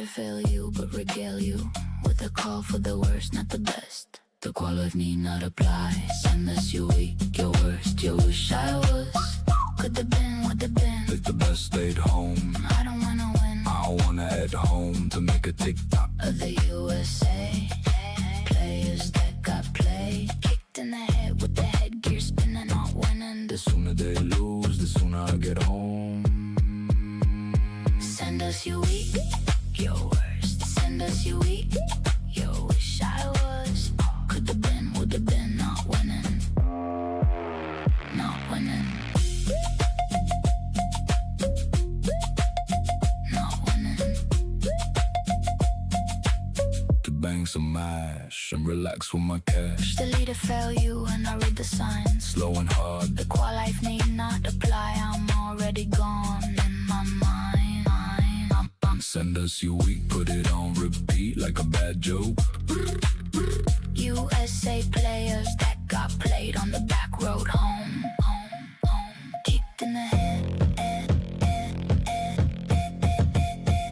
to fail you, but regale you with a call for the worst, not the best. The quality need not apply. Send us your weak, your worst, your wish I was. Could've been, would've been. If the best stayed home, I don't wanna win. I don't wanna head home to make a TikTok of the USA. Players that got played, kicked in the head with the headgear spinning, not winning. The sooner they lose, the sooner I get home. Send us your weak, your worst. Send us your weak, your wish I was. Could've been, would've been, not winning. Not winning. Not winning. To bang some mash and relax with my cash. Delete to fail you and I read the signs. Slow and hard. The qual life need not apply. I'm already gone in my mind. Send us your week, put it on repeat like a bad joke. USA players that got played on the back road home. Kicked in the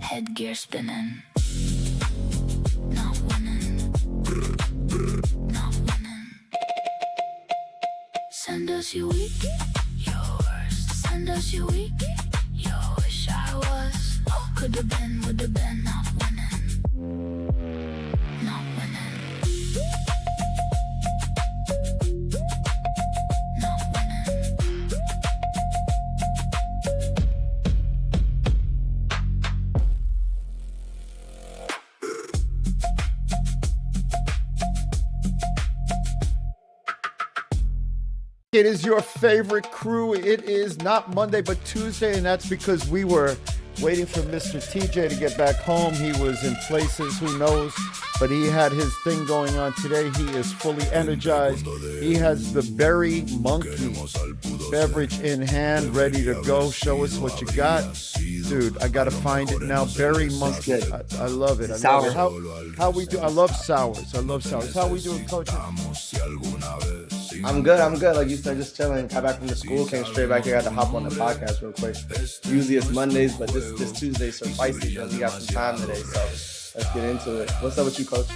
headgear spinning. Not winning. Not winning. Send us your week, your worst. Send us your week, your wish I was. Could've been, would've been, not winning. Not winning. Not winning. It is your favorite crew. It is not Monday, but Tuesday, and that's because we were waiting for Mr. TJ to get back home. He was in places, who knows, but he had his thing going on today. He is fully energized. He has the Berry Monkey beverage in hand, ready to go. Show us what you got. Dude, I got to find it now. Berry Monkey. I love it. I love it. How we do? I love sours. How we doing, Coach? I'm good. Like you said, just chilling. Got back from the school, came straight back here. Had to hop on the podcast real quick. Usually it's Mondays, but this Tuesday so spicy because we got some time today. So let's get into it. What's up with you, Coach?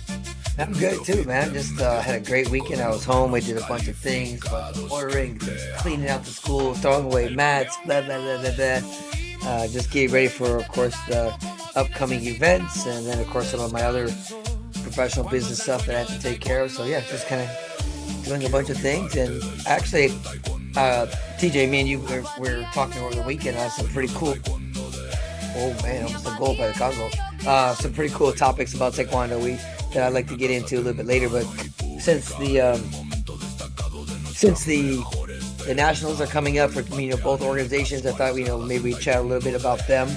I'm good too, man. Just had a great weekend. I was home. I did a bunch of things, ordering, cleaning out the school, throwing away mats, blah, blah, blah, blah, blah. Just getting ready for, of course, the upcoming events. And then, of course, some of my other professional business stuff that I have to take care of. So, yeah, just kind of doing a bunch of things. And actually, TJ, me and you we're talking over the weekend. I have some pretty cool, oh man, almost a goal by the Congo. Some pretty cool topics about Taekwondo that I'd like to get into a little bit later. But since the nationals are coming up for both organizations, I thought maybe we'd chat a little bit about them.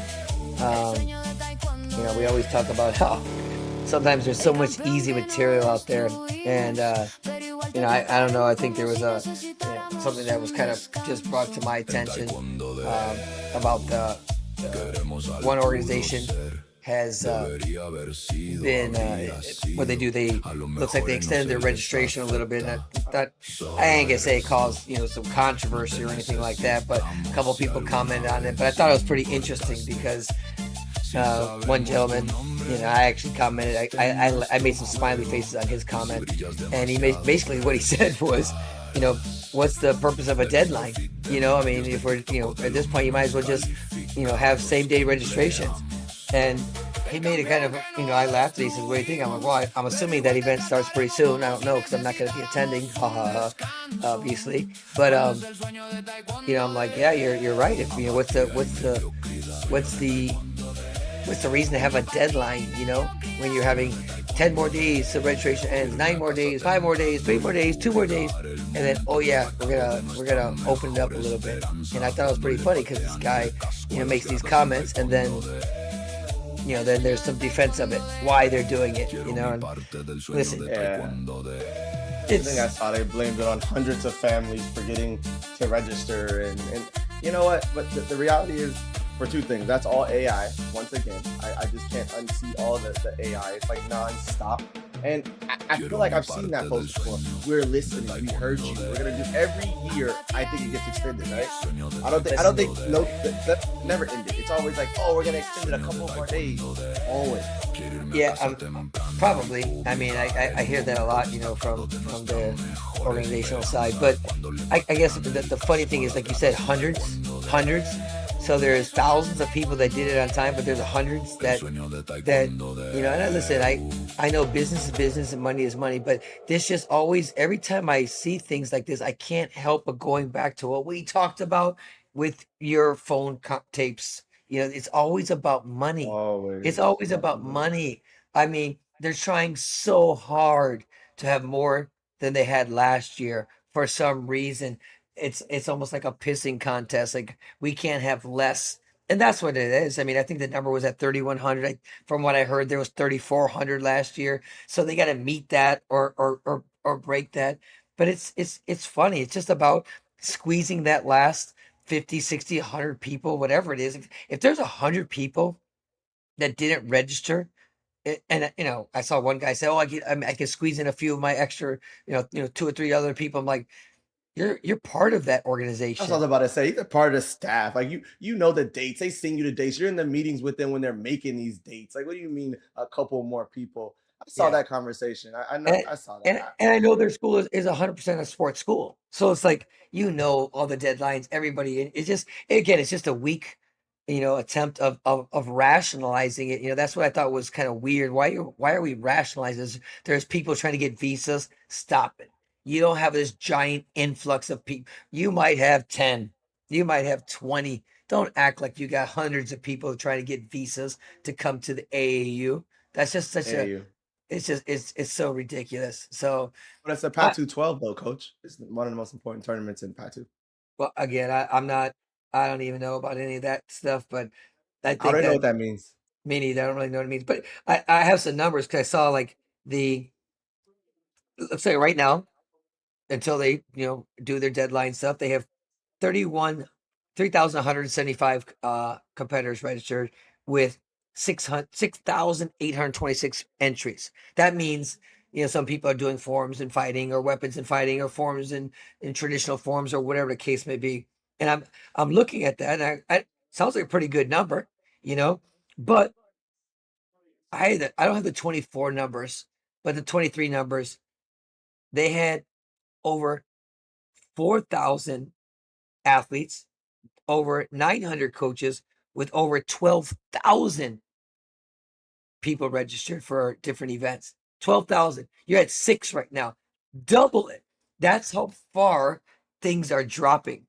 We always talk about how sometimes there's so much easy material out there, and I don't know. I think there was something that was kind of just brought to my attention about one organization has been what they do. They looks like they extended their registration a little bit. And I ain't gonna say it caused some controversy or anything like that, but a couple people commented on it. But I thought it was pretty interesting because one gentleman, I actually commented. I made some smiley faces on his comment, and he made basically what he said was, what's the purpose of a deadline? If we're at this point, you might as well just have same day registrations. And he made it kind of, I laughed. And he says, "What do you think?" I'm like, "Well, I'm assuming that event starts pretty soon. I don't know because I'm not going to be attending, obviously." But I'm like, "Yeah, you're right. If what's the reason to have a deadline? When you're having 10 more days till registration ends, 9 more days, 5 more days, 3 more days, 2 more days, and then we're gonna open it up a little bit." And I thought it was pretty funny because this guy makes these comments, and then then there's some defense of it, why they're doing it, and listen. Yeah. I think I saw they blamed it on hundreds of families forgetting to register, and you know what? But the reality is, for two things, that's all AI. Once again, I just can't unsee all the AI. It's like non-stop. And I feel like I've seen that post before. We're listening. We heard you. We're gonna do every year. I think it gets extended, right? I don't think no that never ended. It's always like, oh, we're gonna extend it a couple more days. Always. Yeah, probably. I mean, I hear that a lot, from the organizational side. But I guess the funny thing is, like you said, hundreds. So there's thousands of people that did it on time, but there's hundreds that. And listen, I know business is business and money is money, but this just always, every time I see things like this, I can't help but going back to what we talked about with your phone tapes. It's always about money. It's Always always about the about money. money. I mean, they're trying so hard to have more than they had last year for some reason. It's almost like a pissing contest. Like, we can't have less. And that's what it is. I mean, I think the number was at 3,100. From what I heard, there was 3,400 last year. So they got to meet that or break that. But it's funny. It's just about squeezing that last 50, 60, 100 people, whatever it is. If there's 100 people that didn't register, and I saw one guy say, "Oh, I can squeeze in a few of my extra, two or three other people." I'm like, you're part of that That's what I organization. was about to say. You're part of the staff. Like you know the dates. They send you the dates. You're in the meetings with them when they're making these dates. Like, what do you mean a couple more people? I saw Yeah. that conversation. I know And I saw that. and and I know their school is 100% a sports school. So it's like, all the deadlines, everybody. It's just, again, it's just a weak, attempt of rationalizing it. That's what I thought was kind of weird. Why are we rationalizing this? There's people trying to get visas. Stop it. You don't have this giant influx of people. You might have 10. You might have 20. Don't act like you got hundreds of people trying to get visas to come to the AAU. That's just such a, AAU. it's so ridiculous. So, But it's a I Pat 12 though, coach. It's one of the most important tournaments in Pat 2. well, again, I'm not, I don't even know about any of that stuff, but I I think don't know that, what that means. me neither. I don't really know what it means, but I have some numbers because I saw, like, the, let's say right now, until they, do their deadline stuff, they have 31 3,175 competitors registered with 6,826 entries. That means, some people are doing forms and fighting, or weapons and fighting, or forms in traditional forms, or whatever the case may be. And I'm looking at that, and sounds like a pretty good number, you know. But I don't have the 24 numbers, but the 23 numbers. They had over 4,000 athletes, over 900 coaches, with over 12,000 people registered for different events. 12,000. You're at 6 right now. Double it. That's how far things are dropping.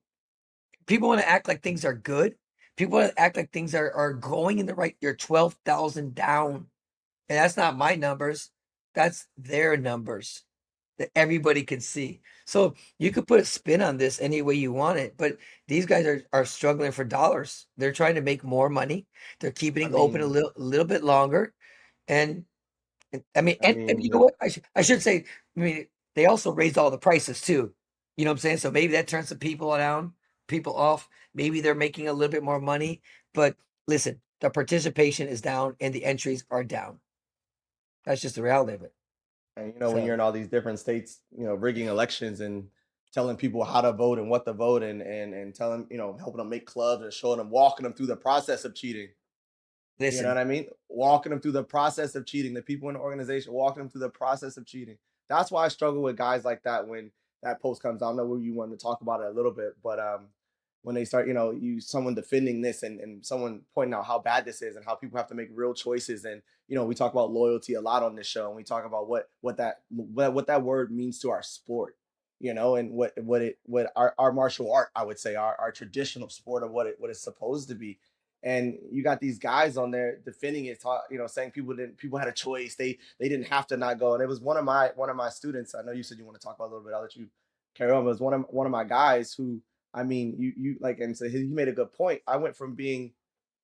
People want to act like things are good. People want to act like things are going in the right. You're 12,000 down. And that's not my numbers. That's their numbers that everybody can see. So you could put a spin on this any way you want it, but these guys are struggling for dollars. They're trying to make more money. They're keeping I it open a mean, little bit longer. And I mean, I and mean, you know what? I should say, I mean, they also raised all the prices too. You know what I'm saying? So maybe that turns some people down, people off. Maybe they're making a little bit more money. But listen, the participation is down and the entries are down. That's just the reality of it. and when So you're in all these different states, rigging elections and telling people how to vote and what to vote and telling, helping them make clubs and showing them, walking them through the process of cheating. You know listen, what I mean? Walking them through the process of cheating, the people in the organization walking them through the process of cheating. That's why I struggle with guys like that when that post comes out. I know where you wanted to talk about it a little bit, but when they start, someone defending this and someone pointing out how bad this is and how people have to make real choices. And we talk about loyalty a lot on this show, and we talk about what that word means to our sport, and what our martial art, I would say, our traditional sport of what it's supposed to be. And you got these guys on there defending it, saying people had a choice. They didn't have to not go. And it was one of my students. I know you said you want to talk about a little bit. I'll let you carry on. But it was one of my guys who, I mean, you like, and so he made a good point. I went from being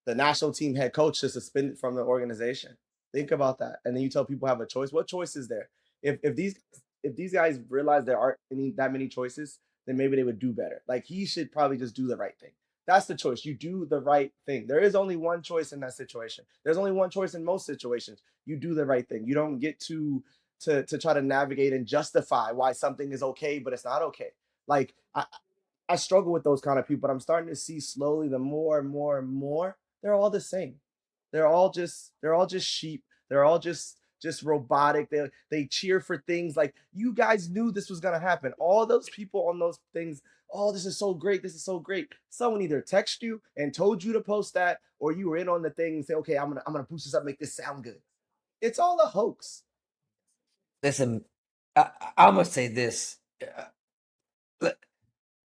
the national team head coach to suspended from the organization. Think about that. And then you tell people have a choice. What choice is there? If these guys realize there aren't that many choices, then maybe they would do better. Like, he should probably just do the right thing. That's the choice. You do the right thing. There is only one choice in that situation. There's only one choice in most situations. You do the right thing. You don't get to to try to navigate and justify why something is okay, but it's not okay. Like I struggle with those kind of people, but I'm starting to see slowly the more and more and more, they're all the same. They're all just sheep. They're all just robotic. They cheer for things like you guys knew this was gonna happen. All those people on those things, oh, this is so great, this is so great. Someone either texted you and told you to post that, or you were in on the thing and say, okay, I'm gonna boost this up, make this sound good. It's all a hoax. Listen, I'm gonna say this. Let,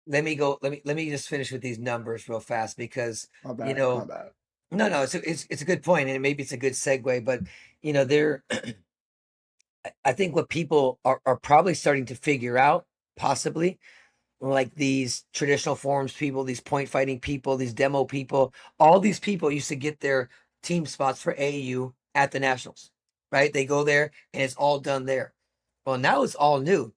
let me go. Let me just finish with these numbers real fast because My you bad, my know, bad. no, it's a good point, and maybe it's a good segue. But there, I think what people are probably starting to figure out, possibly, like these traditional forms people, these point fighting people, these demo people, all these people used to get their team spots for AAU at the nationals, right? They go there and it's all done there. Well, now it's all new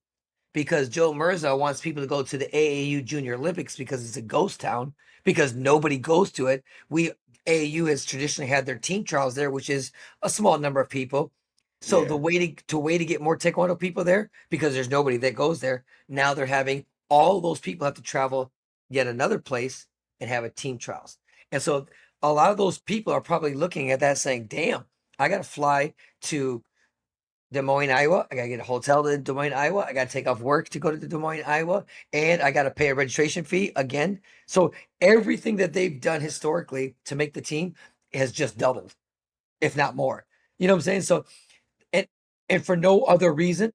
because Joe Mirza wants people to go to the AAU Junior Olympics because it's a ghost town because nobody goes to it. We AAU has traditionally had their team trials there, which is a small number of people. So the Yeah. way to get more Taekwondo people there because there's nobody that goes there. Now they're having all those people have to travel yet another place and have a team trials. And so a lot of those people are probably looking at that saying, "Damn, I got to fly to Des Moines, Iowa. I gotta get a hotel in Des Moines, Iowa. I gotta take off work to go to Des Moines, Iowa, and I gotta pay a registration fee again." So everything that they've done historically to make the team has just doubled, if not more. You know what I'm saying? So and and for no other reason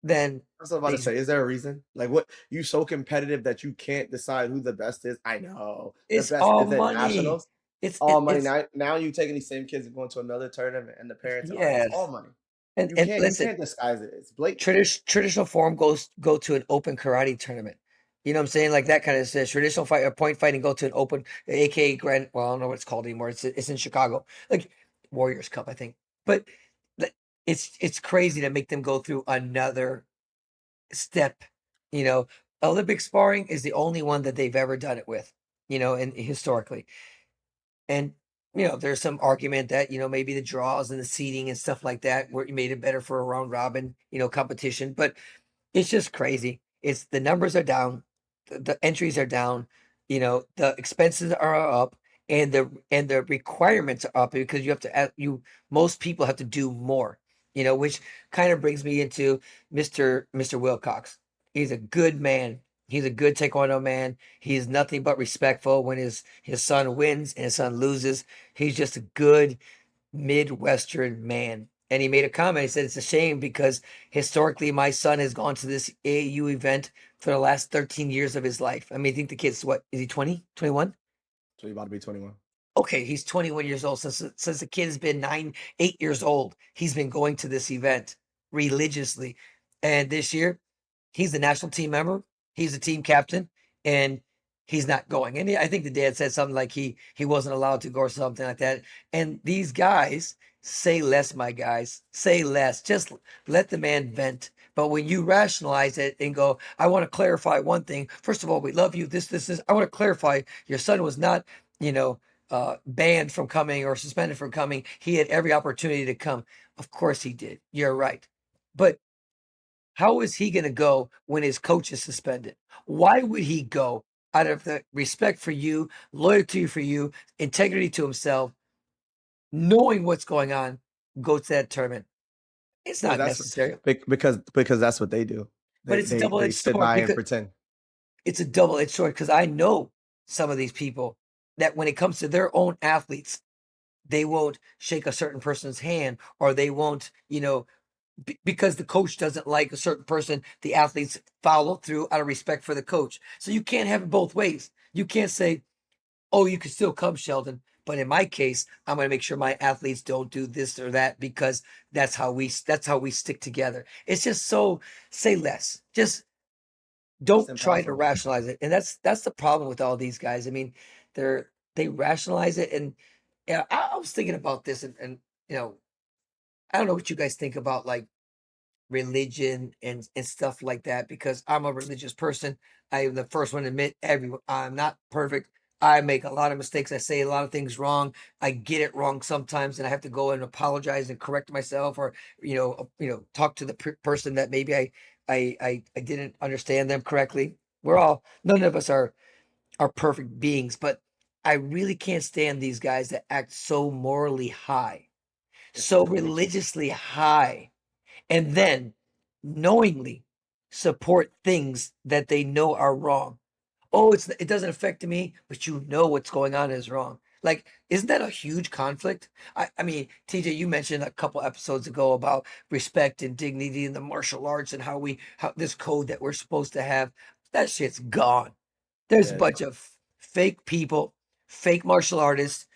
than I was about to these. say, is there a reason? Like, what you so competitive that you can't decide who the best is? I know the It's best all is at money. nationals. It's All it, money. it's Now you taking these same kids and going to another tournament, and the parents are it's all yes. money. And You and can't you listen, can't disguise it. It's blatant. traditional form go to an open karate tournament. You know what I'm saying? Like that kind of says traditional fight or point fighting go to an open aka grand well, I don't know what it's called anymore. It's in Chicago. Like Warriors Cup, I think. But like, it's crazy to make them go through another step. You know, Olympic sparring is the only one that they've ever done it with, and historically. And there's some argument that, maybe the draws and the seating and stuff like that where you made it better for a round robin, competition. But it's just crazy. It's the numbers are down, the entries are down, the expenses are up, and the requirements are up because you have to most people have to do more, which kind of brings me into Mr. Wilcox. He's a good man. He's a good Taekwondo man. He's nothing but respectful when his son wins and his son loses. He's just a good Midwestern man. And he made a comment. He said, "It's a shame because historically my son has gone to this AAU event for the last 13 years of his life." I mean, I think the kid's what, is he 20, 21? So you about to be 21. Okay, he's 21 years old. Since the kid has been 8 years old, he's been going to this event religiously. And this year, he's the national team member. He's the team captain, and he's not going. And I think the dad said something like he wasn't allowed to go or something like that. And these guys say less, my guys, say less. Just let the man vent. But when you rationalize it and go, "I want to clarify one thing. First of all, we love you. This. I want to clarify your son was not, you know." Banned from coming or suspended from coming. He had every opportunity to come. Of course he did. You're right. But how is he going to go when his coach is suspended? Why would he go out of the respect for you, loyalty for you, integrity to himself, knowing what's going on, go to that tournament? It's Because not that's necessary, because that's what they do. but They it's a they they double-edged sit sword by and because pretend. it's a double-edged sword because I know some of these people that when it comes to their own athletes, they won't shake a certain person's hand or they won't, because the coach doesn't like a certain person, the athletes follow through out of respect for the coach. So you can't have it both ways. You can't say, "Oh, you can still come, Sheldon, but in my case, I'm going to make sure my athletes don't do this or that because that's how we stick together." It's just so say less. Just It's don't try to impossible. rationalize it. And that's the problem with all these guys. I mean, they rationalize it. And yeah, I was thinking about this and you know, I don't know what you guys think about like religion and stuff like that because I'm a religious person. I am the first one to admit I'm not perfect. I make a lot of mistakes. I say a lot of things wrong. I get it wrong sometimes, and I have to go and apologize and correct myself, or talk to the person that maybe I didn't understand them correctly. None of us are perfect beings, but I really can't stand these guys that act so morally high, It's so crazy. religiously high, and then knowingly support things that they know are wrong. Oh, it doesn't affect me, but you know what's going on is wrong. Like, isn't that a huge conflict? I mean, TJ, you mentioned a couple episodes ago about respect and dignity in the martial arts and how this code that we're supposed to have. That shit's gone. There's a Yeah, bunch of fake people, fake martial artists,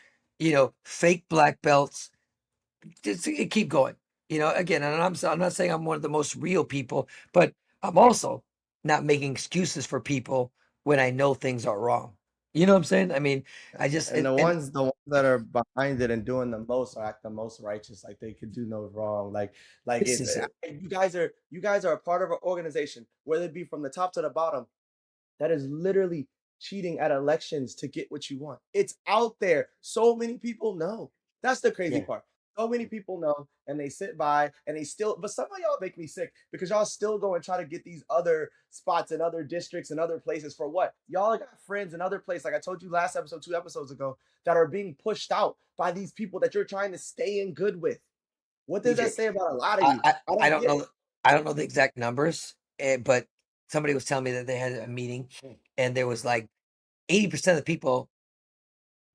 fake black belts. Just keep going. Again, and I'm not saying I'm one of the most real people, but I'm also not making excuses for people when I know things are wrong. You know what I'm saying? I mean, I just and and the ones that are behind it and doing the most are act the most righteous, like they could do no wrong. Like this it's is it. you guys are a part of an organization, whether it be from the top to the bottom, that is literally cheating at elections to get what you want. It's out there. So many people know. That's the crazy Yeah. part. So many people know, and they sit by and they still, but some of y'all make me sick because y'all still go and try to get these other spots in other districts and other places for what? Y'all got friends in other places, like I told you last episode, 2 episodes ago, that are being pushed out by these people that you're trying to stay in good with. What does that TJ, say about a lot of I, you? I I I don't don't get know. it. I don't know the exact numbers, but somebody was telling me that they had a meeting, and there was like 80% of the people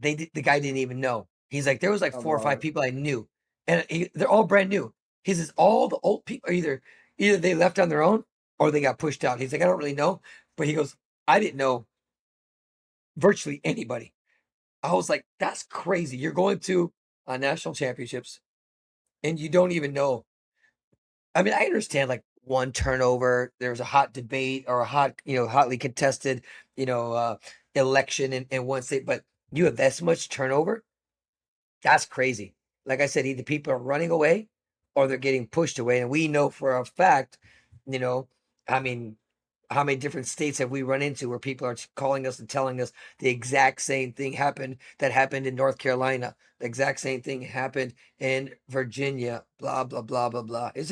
the guy didn't even know. He's like, there was like Come four or five on. people I knew, and they're all brand new. He says all the old people are either they left on their own or they got pushed out. He's like, I don't really know, but he goes, I didn't know virtually anybody. I was like, that's crazy. You're going to national championships and you don't even know. I mean, I understand like one turnover. There was a hot debate or a hotly contested, you know, uh, election in one state, but you have this much turnover. That's crazy. Like I said, either people are running away or they're getting pushed away. And we know for a fact, you know, I mean, how many different states have we run into where people are calling us and telling us the exact same thing happened in North Carolina. The exact same thing happened in Virginia, blah, blah, blah, blah, blah. And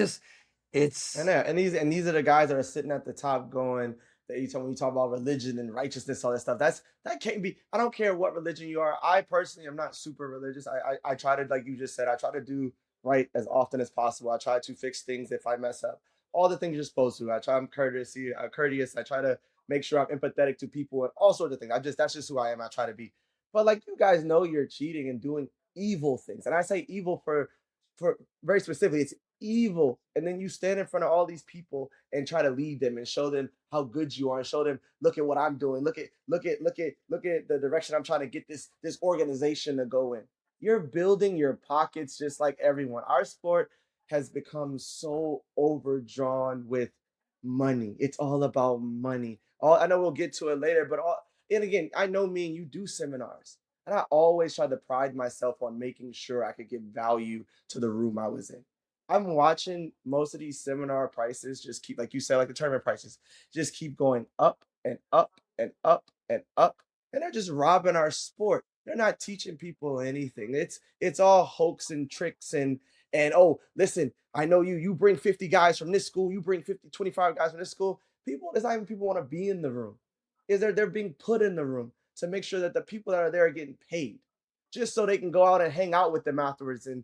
It's, yeah, and these are the guys that are sitting at the top going that when you talk about religion and righteousness, all that stuff. That can't be. I don't care what religion you are. I personally am not super religious. I try to, like you just said, I try to do right as often as possible. I try to fix things if I mess up. All the things you're supposed to. I'm courteous. I try to make sure I'm empathetic to people and all sorts of things. That's just who I am. I try to be. But like you guys know, you're cheating and doing evil things, and I say evil for very specifically. It's evil, and then you stand in front of all these people and try to lead them and show them how good you are and show them, look at what I'm doing, look at the direction I'm trying to get this organization to go in. You're building your pockets just like everyone. Our sport has become so overdrawn with money. It's all about money. I know we'll get to it later, but and again, I know me and you do seminars, and I always try to pride myself on making sure I could give value to the room I was in. I'm watching most of these seminar prices just keep, like you said, like the tournament prices, just keep going up and up and up and up. And they're just robbing our sport. They're not teaching people anything. It's all hoax and tricks and oh, listen, I know you bring 50 guys from this school, you bring 50, 25 guys from this school. People, it's not even people want to be in the room. They're being put in the room to make sure that the people that are there are getting paid. Just so they can go out and hang out with them afterwards and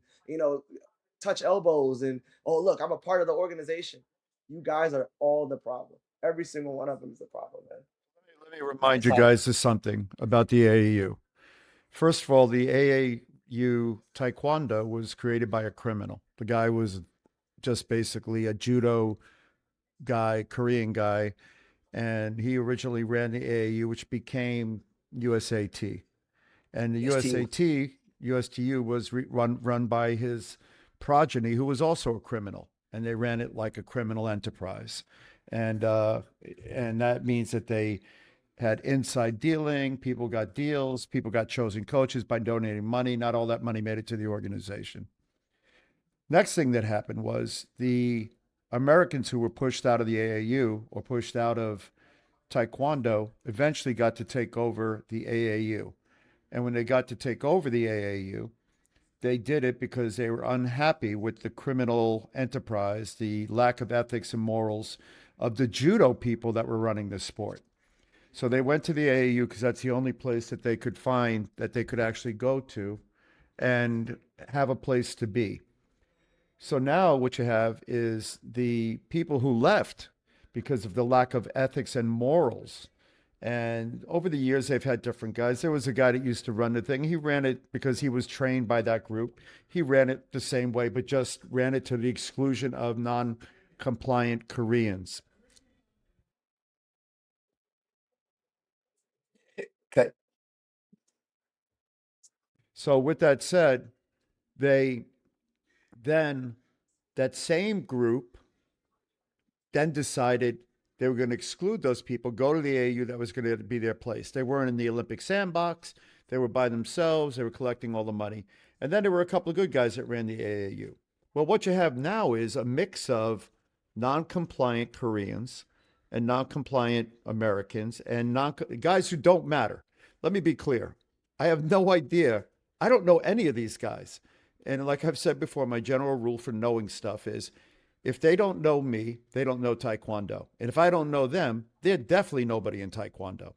touch elbows and oh look, I'm a part of the organization. You guys are all the problem. Every single one of them is the problem, man. Let me remind it's you all, guys of something about the AAU. First of all, the AAU Taekwondo was created by a criminal. The guy was just basically a judo guy, Korean guy, and he originally ran the AAU, which became USAT. And the it's to you. USTU was run by his progeny, who was also a criminal, and they ran it like a criminal enterprise, and uh, and that means that they had inside dealing. People got deals. People got chosen coaches by donating money. Not all that money made it to the organization. Next thing that happened was the Americans who were pushed out of the AAU or pushed out of Taekwondo eventually got to take over the AAU. And when they got to take over the AAU, they did it because they were unhappy with the criminal enterprise, the lack of ethics and morals of the judo people that were running the sport. So they went to the AAU because that's the only place that they could find that they could actually go to and have a place to be. So now what you have is the people who left because of the lack of ethics and morals. And over the years, they've had different guys. There was a guy that used to run the thing. He ran it because he was trained by that group. He ran it the same way, but just ran it to the exclusion of non compliant Koreans. Okay. So, with that said, they then, that same group then decided they were going to exclude those people, go to the AAU, that was going to be their place. They weren't in the Olympic sandbox. They were by themselves. They were collecting all the money. And then there were a couple of good guys that ran the AAU. Well, what you have now is a mix of non-compliant Koreans and non-compliant Americans and guys who don't matter. Let me be clear. I have no idea. I don't know any of these guys. And like I've said before, my general rule for knowing stuff is if they don't know me, they don't know Taekwondo. And if I don't know them, they're definitely nobody in Taekwondo.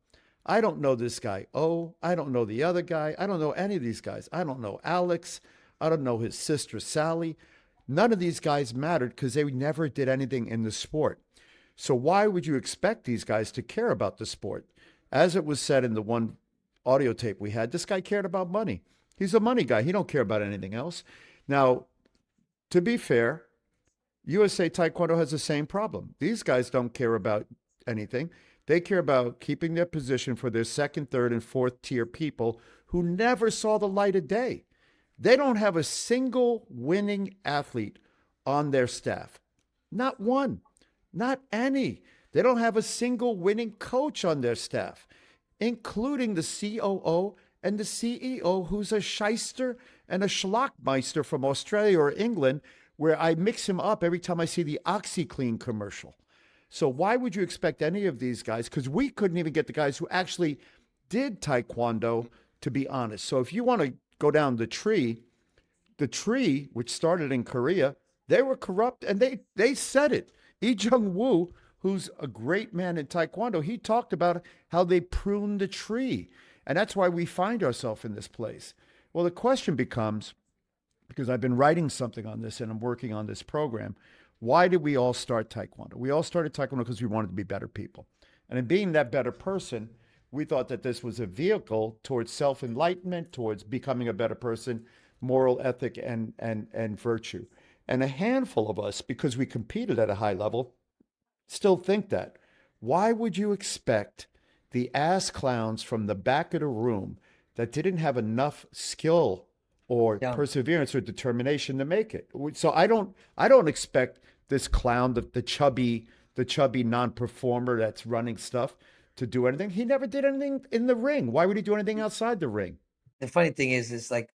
I don't know this guy. Oh, I don't know the other guy. I don't know any of these guys. I don't know Alex. I don't know his sister, Sally. None of these guys mattered because they never did anything in the sport. So why would you expect these guys to care about the sport? As it was said in the one audio tape we had, this guy cared about money. He's a money guy. He don't care about anything else. Now, to be fair, USA Taekwondo has the same problem. These guys don't care about anything. They care about keeping their position for their second, third, and fourth tier people who never saw the light of day. They don't have a single winning athlete on their staff. Not one. Not any. They don't have a single winning coach on their staff, including the COO and the CEO, who's a shyster and a schlockmeister from Australia or England, where I mix him up every time I see the OxyClean commercial. So why would you expect any of these guys? Because we couldn't even get the guys who actually did Taekwondo, to be honest. So if you want to go down the tree, which started in Korea, they were corrupt and they said it. Lee Jung-woo, who's a great man in Taekwondo, he talked about how they pruned the tree. And that's why we find ourselves in this place. Well, the question becomes, because I've been writing something on this and I'm working on this program, why did we all start Taekwondo? We all started Taekwondo because we wanted to be better people. And in being that better person, we thought that this was a vehicle towards self-enlightenment, towards becoming a better person, moral ethic and virtue. And a handful of us, because we competed at a high level, still think that. Why would you expect the ass clowns from the back of the room that didn't have enough skill or perseverance or determination to make it? So I don't expect this clown, the chubby non-performer that's running stuff, to do anything. He never did anything in the ring. Why would he do anything outside the ring? The funny thing is like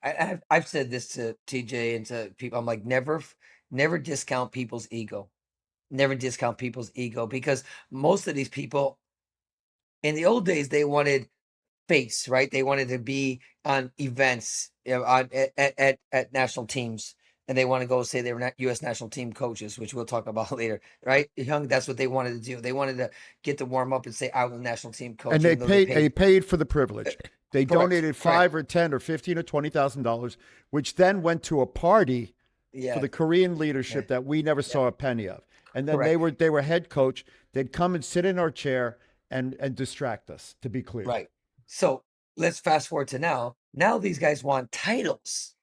I've said this to TJ and to people. I'm like, never discount people's ego. Never discount people's ego, because most of these people in the old days, they wanted face, right? They wanted to be on events, at national teams, and they want to go say they were U.S. national team coaches, which we'll talk about later, right? Young, that's what they wanted to do. They wanted to get to warm up and say, I was a national team coach. And they paid for the privilege. They donated $5 or $10 or $15 or $20,000, which then went to a party for the Korean leadership that we never saw a penny of. And then they were head coach. They'd come and sit in our chair and distract us, to be clear. Right. So let's fast forward to now. Now these guys want titles.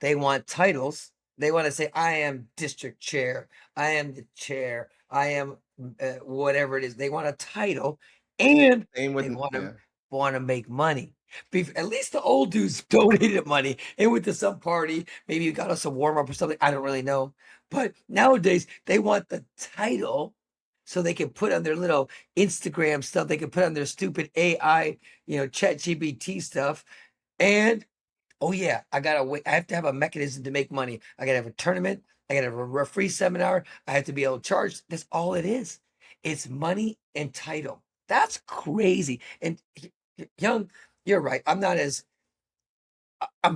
They want titles. They want to say, I am district chair. I am the chair. I am whatever it is. They want a title, and they want to make money. At least the old dudes donated money and went to some party. Maybe you got us a warm up or something. I don't really know. But nowadays they want the title so they can put on their little Instagram stuff. They can put on their stupid AI, chat GPT stuff. And oh yeah, I have to have a mechanism to make money. I gotta have a tournament. I gotta have a free seminar. I have to be able to charge. That's all it is. It's money entitle. That's crazy. And Young, you're right. I'm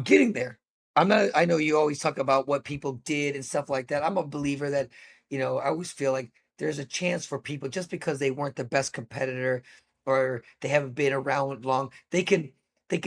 getting there. I know you always talk about what people did and stuff like that. I'm a believer that, I always feel like there's a chance for people just because they weren't the best competitor or they haven't been around long, they can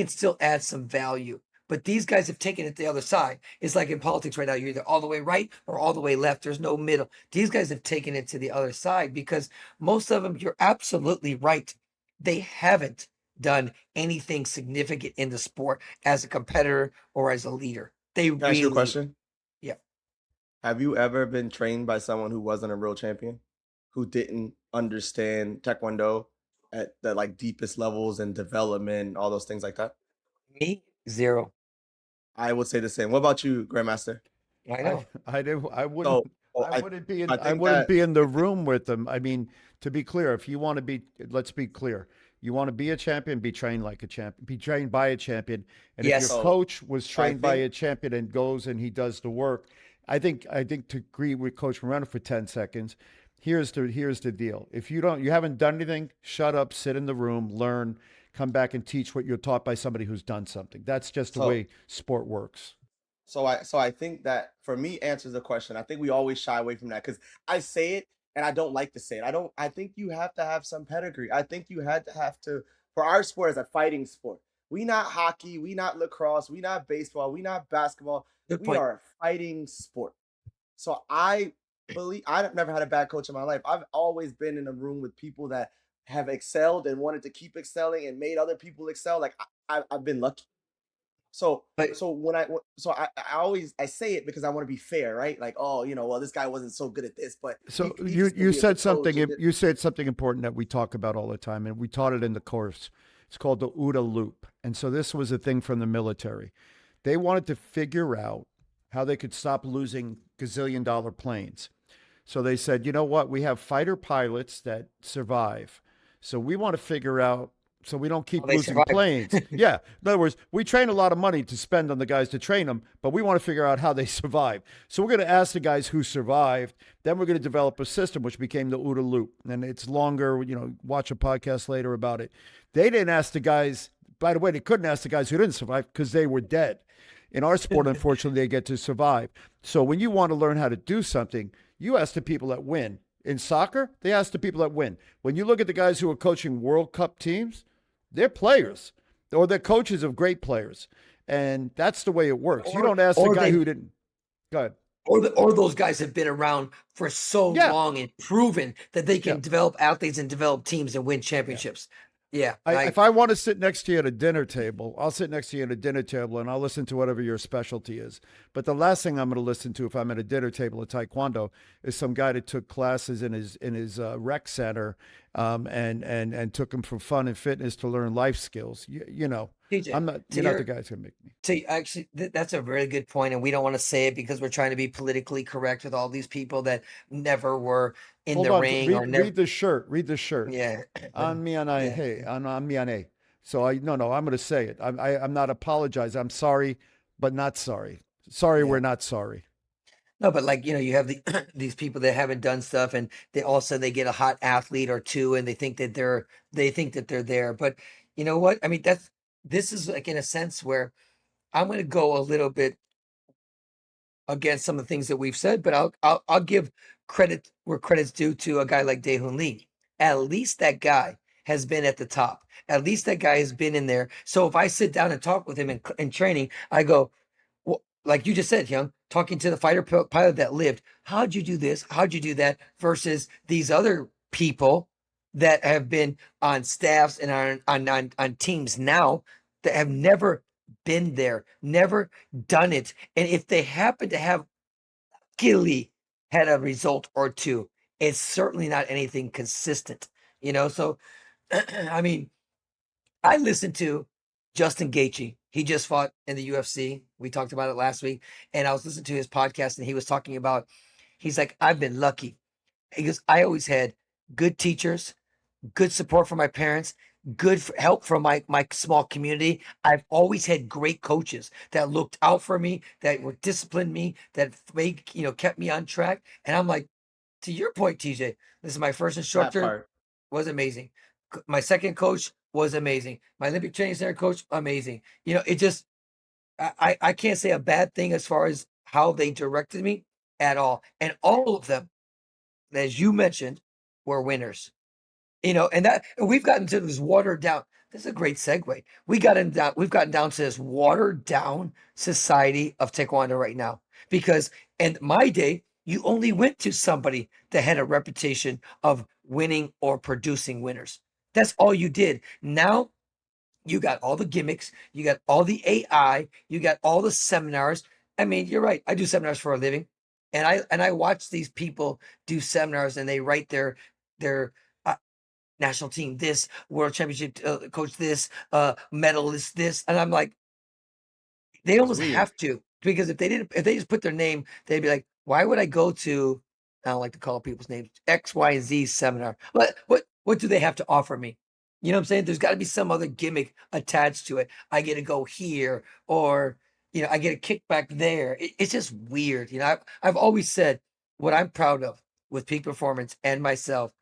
still add some value. But these guys have taken it the other side. It's like in politics right now, you're either all the way right or all the way left. There's no middle. These guys have taken it to the other side because most of them, you're absolutely right. They haven't done anything significant in the sport as a competitor or as a leader. They Can I ask you a really, question? yeah. Have you ever been trained by someone who wasn't a real champion, who didn't understand Taekwondo at the like deepest levels and development, all those things like that? Me, zero. I would say the same. What about you, Grandmaster? I I know. I do So, well, I I think wouldn't that be in the room with them. I mean, to be clear, if you want to be, let's be clear. You want to be a champion, be trained like a champion, be trained by a champion. And if your Yes. so. coach was I trained by think a champion and goes and he does the work, I think to agree with Coach Moreno for 10 seconds, here's the deal. If you haven't done anything, shut up, sit in the room, learn, come back and teach what you're taught by somebody who's done something. That's just the so. way sport works. So I think that for me answers the question. I think we always shy away from that because I say it and I don't like to say it. I think you have to have some pedigree. I think you had to have to for our sport as a fighting sport. We not hockey, we not lacrosse, we not baseball, we not basketball. Good We point. are a fighting sport. So I believe I've never had a bad coach in my life. I've always been in a room with people that have excelled and wanted to keep excelling and made other people excel. Like I've been lucky. So But so when I so I always I say it because I want to be fair, right? Like, oh, well, this guy wasn't so good at this, but So he could still you be a said good coach. something And did, you said something important that we talk about all the time, and we taught it in the course. It's called the OODA loop, and so this was a thing from the military. They wanted to figure out how they could stop losing gazillion-dollar planes. So they said, you know what? We have fighter pilots that survive. So we want to figure out so we don't oh, keep they losing survived. planes. Yeah. In other words, we train a lot of money to spend on the guys to train them, but we want to figure out how they survive. So we're going to ask the guys who survived. Then we're going to develop a system, which became the OODA loop. And it's longer, watch a podcast later about it. They didn't ask the guys, by the way, they couldn't ask the guys who didn't survive because they were dead. In our sport, unfortunately, they get to survive. So when you want to learn how to do something, you ask the people that win. In soccer, they ask the people that win. When you look at the guys who are coaching World Cup teams, they're players or they're coaches of great players. And that's the way it works. You or don't ask the or guy they who didn't. Go ahead. or those guys have been around for so Yeah. long and proven that they Yeah. can develop athletes and develop teams and win Yeah. championships. Yeah. If I want to sit next to you at a dinner table, I'll sit next to you at a dinner table and I'll listen to whatever your specialty is. But the last thing I'm going to listen to if I'm at a dinner table at Taekwondo is some guy that took classes in his rec center and took them for fun and fitness to learn life skills. TJ, I'm not. to You're not the your guy who's going to make me. actually, that's a very good point, and we don't want to say it because we're trying to be politically correct with all these people that never were in Hold the on. ring or never. Read the shirt. Read the shirt. Yeah, On me and I. yeah, Hey, on me and I. So no. I'm going to say it. I'm not apologizing. I'm sorry, but not sorry. Sorry, yeah. we're not sorry. No, but like you have these people that haven't done stuff, and they all of a sudden they get a hot athlete or two, and they think that they're there. But you know what? I mean, this is like in a sense where I'm going to go a little bit against some of the things that we've said, but I'll give credit where credit's due to a guy like Daehun Lee. At least that guy has been at the top. At least that guy has been in there. So if I sit down and talk with him in training, I go, well, like you just said, Young, talking to the fighter pilot that lived, how'd you do this? How'd you do that? Versus these other people that have been on staffs and on teams now that have never been there, never done it. And if they happen to have luckily had a result or two, it's certainly not anything consistent, So, I mean, I listened to Justin Gaethje. He just fought in the UFC. We talked about it last week, and I was listening to his podcast, and he was talking about. He's like, I've been lucky. He goes, I always had good teachers, good support from my parents, good help from my small community. I've always had great coaches that looked out for me, that were disciplined me, that kept me on track. And I'm like, to your point, TJ, this is my first that instructor. part. was amazing. My second coach was amazing. My Olympic training center coach, amazing. It just I can't say a bad thing as far as how they directed me at all. And all of them, as you mentioned, were winners. And we've gotten to this watered down. This is a great segue. We've gotten down to this watered down society of Taekwondo right now. Because in my day, you only went to somebody that had a reputation of winning or producing winners. That's all you did. Now you got all the gimmicks, you got all the AI, you got all the seminars. I mean, you're right. I do seminars for a living. And I watch these people do seminars and they write their national team this, world championship coach this, medalist this, and I'm like, they It's almost weird. have to, because if they just put their name, they'd be like, why would I go to? I don't like to call people's names, X, Y, and Z seminar. What do they have to offer me? You know what I'm saying? There's got to be some other gimmick attached to it. I get to go here, or I get a kickback there. It's just weird. I've always said what I'm proud of with peak performance and myself.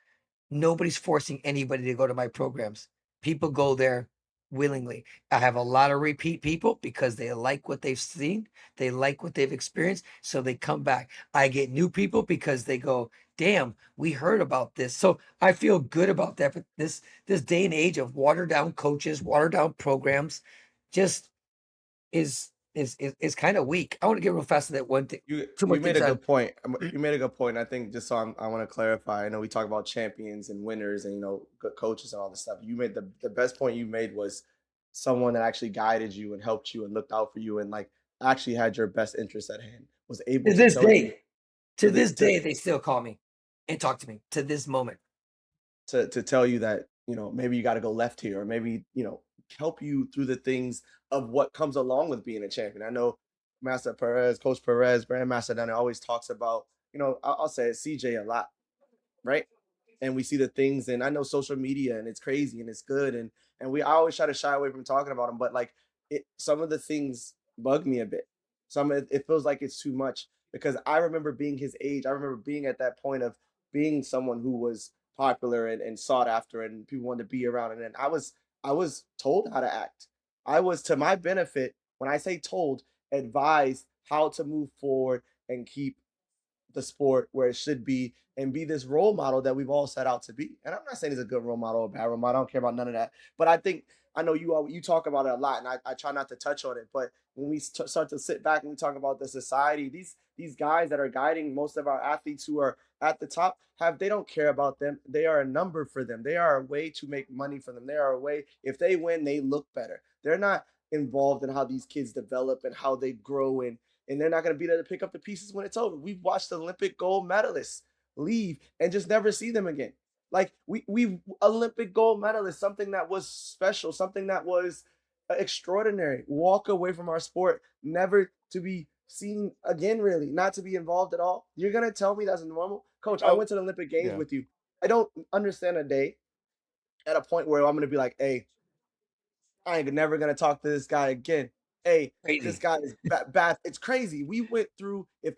Nobody's forcing anybody to go to my programs. People go there willingly. I have a lot of repeat people because they like what they've seen, they like what they've experienced, so they come back. I get new people because they go, "Damn, we heard about this." So I feel good about that. But this day and age of watered down coaches, watered down programs, just is kind of weak. I want to get real fast to that one thing. You Two more you made things a on. good point. You made a good point. I think just so I want to clarify. I know we talk about champions and winners and good coaches and all this stuff. You made the best point you made was someone that actually guided you and helped you and looked out for you and like actually had your best interest at hand. Was able To to this tell you day, to this to day, they still call me and talk to me to this moment. to tell you that maybe you got to go left here or maybe help you through the things of what comes along with being a champion. I know Master Perez, Coach Perez, Grandmaster down there always talks about I'll say it, CJ a lot, right? And we see the things, and I know social media, and it's crazy and it's good, and I always try to shy away from talking about them, but like some of the things bug me a bit. It feels like it's too much because I remember being his age. I remember being at that point of being someone who was popular and sought after, and people wanted to be around. And then I was told how to act. I was, to my benefit, when I say told, advised how to move forward and keep the sport where it should be and be this role model that we've all set out to be. And I'm not saying he's a good role model or a bad role model. I don't care about none of that. But I know you talk about it a lot, and I try not to touch on it. But when we start to sit back and we talk about the society, these guys that are guiding most of our athletes who are at the top they don't care about them. They are a number for them. They are a way to make money for them. They are a way, if they win, they look better. They're not involved in how these kids develop and how they grow and they're not going to be there to pick up the pieces when it's over. We've watched Olympic gold medalists leave and just never see them again. Like we Olympic gold medalists, something that was special, something that was extraordinary, walk away from our sport, never to be seen again, really, not to be involved at all. You're gonna tell me that's normal, Coach? I Oh, went to the Olympic Games yeah. with you. I don't understand a day at a point where I'm gonna be like, hey, I ain't never gonna talk to this guy again. Hey, this Crazy. guy is bad. It's crazy. We went through if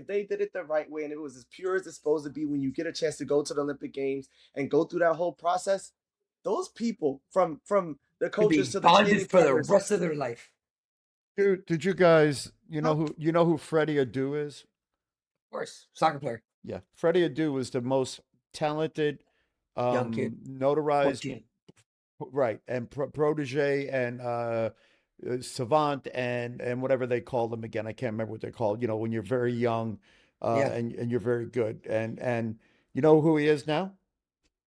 they did it the right way and it was as pure as it's supposed to be when you get a chance to go to the Olympic Games and go through that whole process, those people from the To coaches be to the training bonded for the partners, rest of their life. Dude, did you guys, how you know who Freddie Adu is? Of course, soccer player, Yeah. Freddie Adu was the most talented, young kid, notarized, 14. right, and protege and savant and whatever they call them again. I can't remember what they're called. When you're very young, Yeah, and you're very good. And you know who he is now?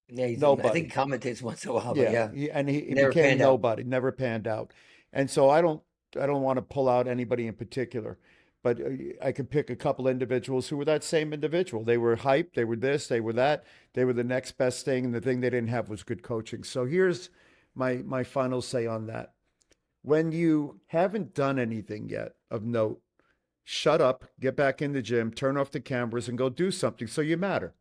yeah. I think Nobody. he commentates once in a while, but Yeah, yeah, he never became panned out. nobody, never panned out. And so I don't want to pull out anybody in particular, but I could pick a couple individuals who were that same individual. They were hype, they were this, they were that, they were the next best thing, and the thing they didn't have was good coaching. So here's my final say on that. When you haven't done anything yet of note, shut up, get back in the gym, turn off the cameras, and go do something so you matter,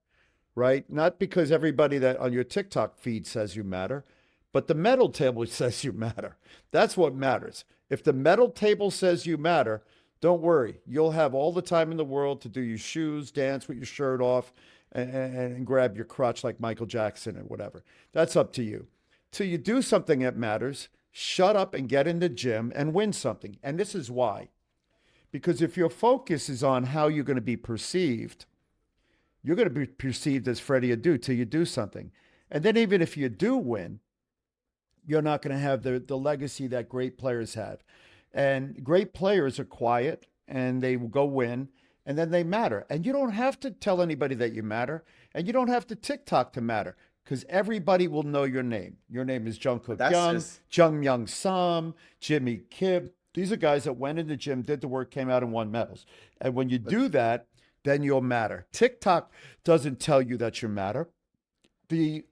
right? Not because everybody that on your TikTok feed says you matter, but the medal table says you matter. That's what matters. If the medal table says you matter, Don't worry. You'll have all the time in the world to do your shoes, dance with your shirt off, and grab your crotch like Michael Jackson or whatever. That's up to you. Till you do something that matters, shut up and get in the gym and win something. And this is why. Because if your focus is on how you're going to be perceived, you're going to be perceived as Freddie Adu till you do something. And then even if you do win, you're not going to have the legacy that great players have. And great players are quiet and they will go win and then they matter. And you don't have to tell anybody that you matter and you don't have to TikTok to matter because everybody will know your name. Your name is Jungkook Young, Jung Myung Sam, Jimmy Kim. These are guys that went in the gym, did the work, came out and won medals. And when you do that, then you'll matter. TikTok doesn't tell you that you matter. The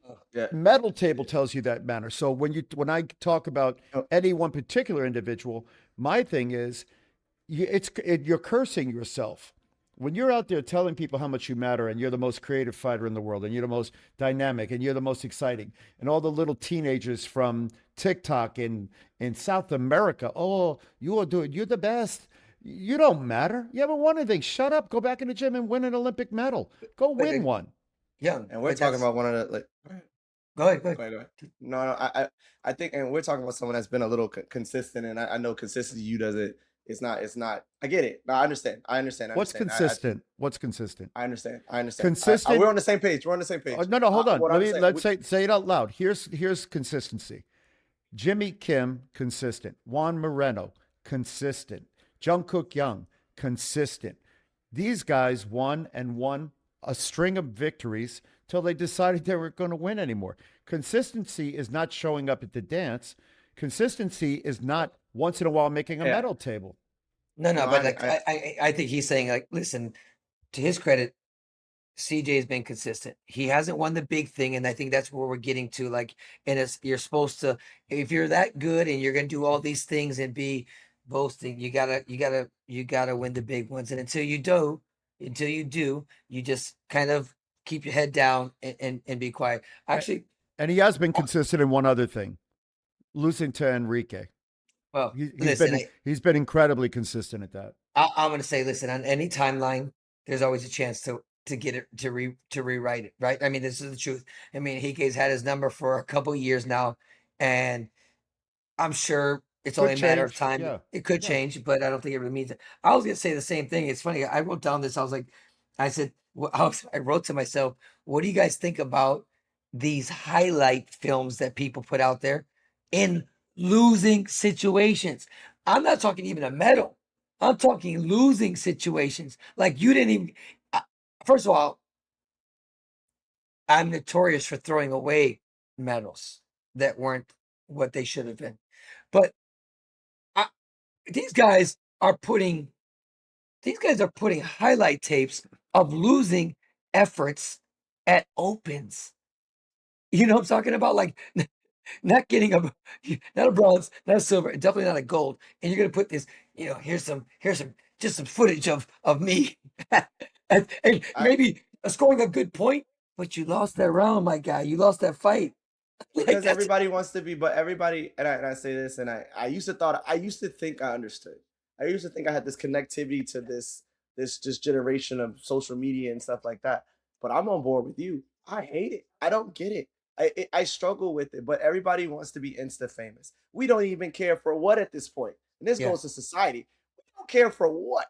medal table tells you that matter. So when I talk about any one particular individual, my thing is you're cursing yourself. When you're out there telling people how much you matter and you're the most creative fighter in the world and you're the most dynamic and you're the most exciting and all the little teenagers from TikTok in South America, oh, you're the best. You don't matter. You haven't won anything. Shut up. Go back in the gym and win an Olympic medal. Go win one. Young, and we're talking about one of the Go ahead. No, I think, and we're talking about someone that's been a little consistent, and I know consistency you does it. It's not. I get it. No, I understand. What's consistent? What's consistent? I understand. Consistent. We're on the same page. No, hold on. Let's say it out loud. Here's consistency. Jimmy Kim, consistent. Juan Moreno, consistent. Jungkook Young, consistent. These guys won a string of victories till they decided they weren't going to win anymore. Consistency is not showing up at the dance. Consistency is not once in a while making a medal table. No, but I think he's saying, like, listen, to his credit, CJ has been consistent. He hasn't won the big thing, and I think that's where we're getting to. Like, and you're supposed to, if you're that good and you're going to do all these things and be boasting, you gotta win the big ones. And until you do, you just kind of keep your head down and be quiet. Actually, and he has been consistent in one other thing, losing to Enrique. Well, he's been incredibly consistent at that. I'm going to say, listen, on any timeline, there's always a chance to get it to rewrite it, right? I mean, this is the truth. I mean, Hike's had his number for a couple of years now, and I'm sure it's only a matter of time. Yeah. It could change, but I don't think it really means it. I was going to say the same thing. It's funny. I wrote down this. I wrote to myself, what do you guys think about these highlight films that people put out there in losing situations? I'm not talking even a medal. I'm talking losing situations. Like, you didn't even, first of all, I'm notorious for throwing away medals that weren't what they should have been. But these guys are putting highlight tapes of losing efforts at opens. You know what I'm talking about? Like, not getting not a bronze, not a silver, definitely not a gold. And you're gonna put this, here's some just some footage of me and maybe scoring a good point, but you lost that round, my guy. You lost that fight. Because everybody wants to be, but everybody, and I say this, and I used to think I understood. I used to think I had this connectivity to this generation of social media and stuff like that. But I'm on board with you. I hate it. I don't get it. I struggle with it. But everybody wants to be insta famous. We don't even care for what at this point. And this goes to society. We don't care for what.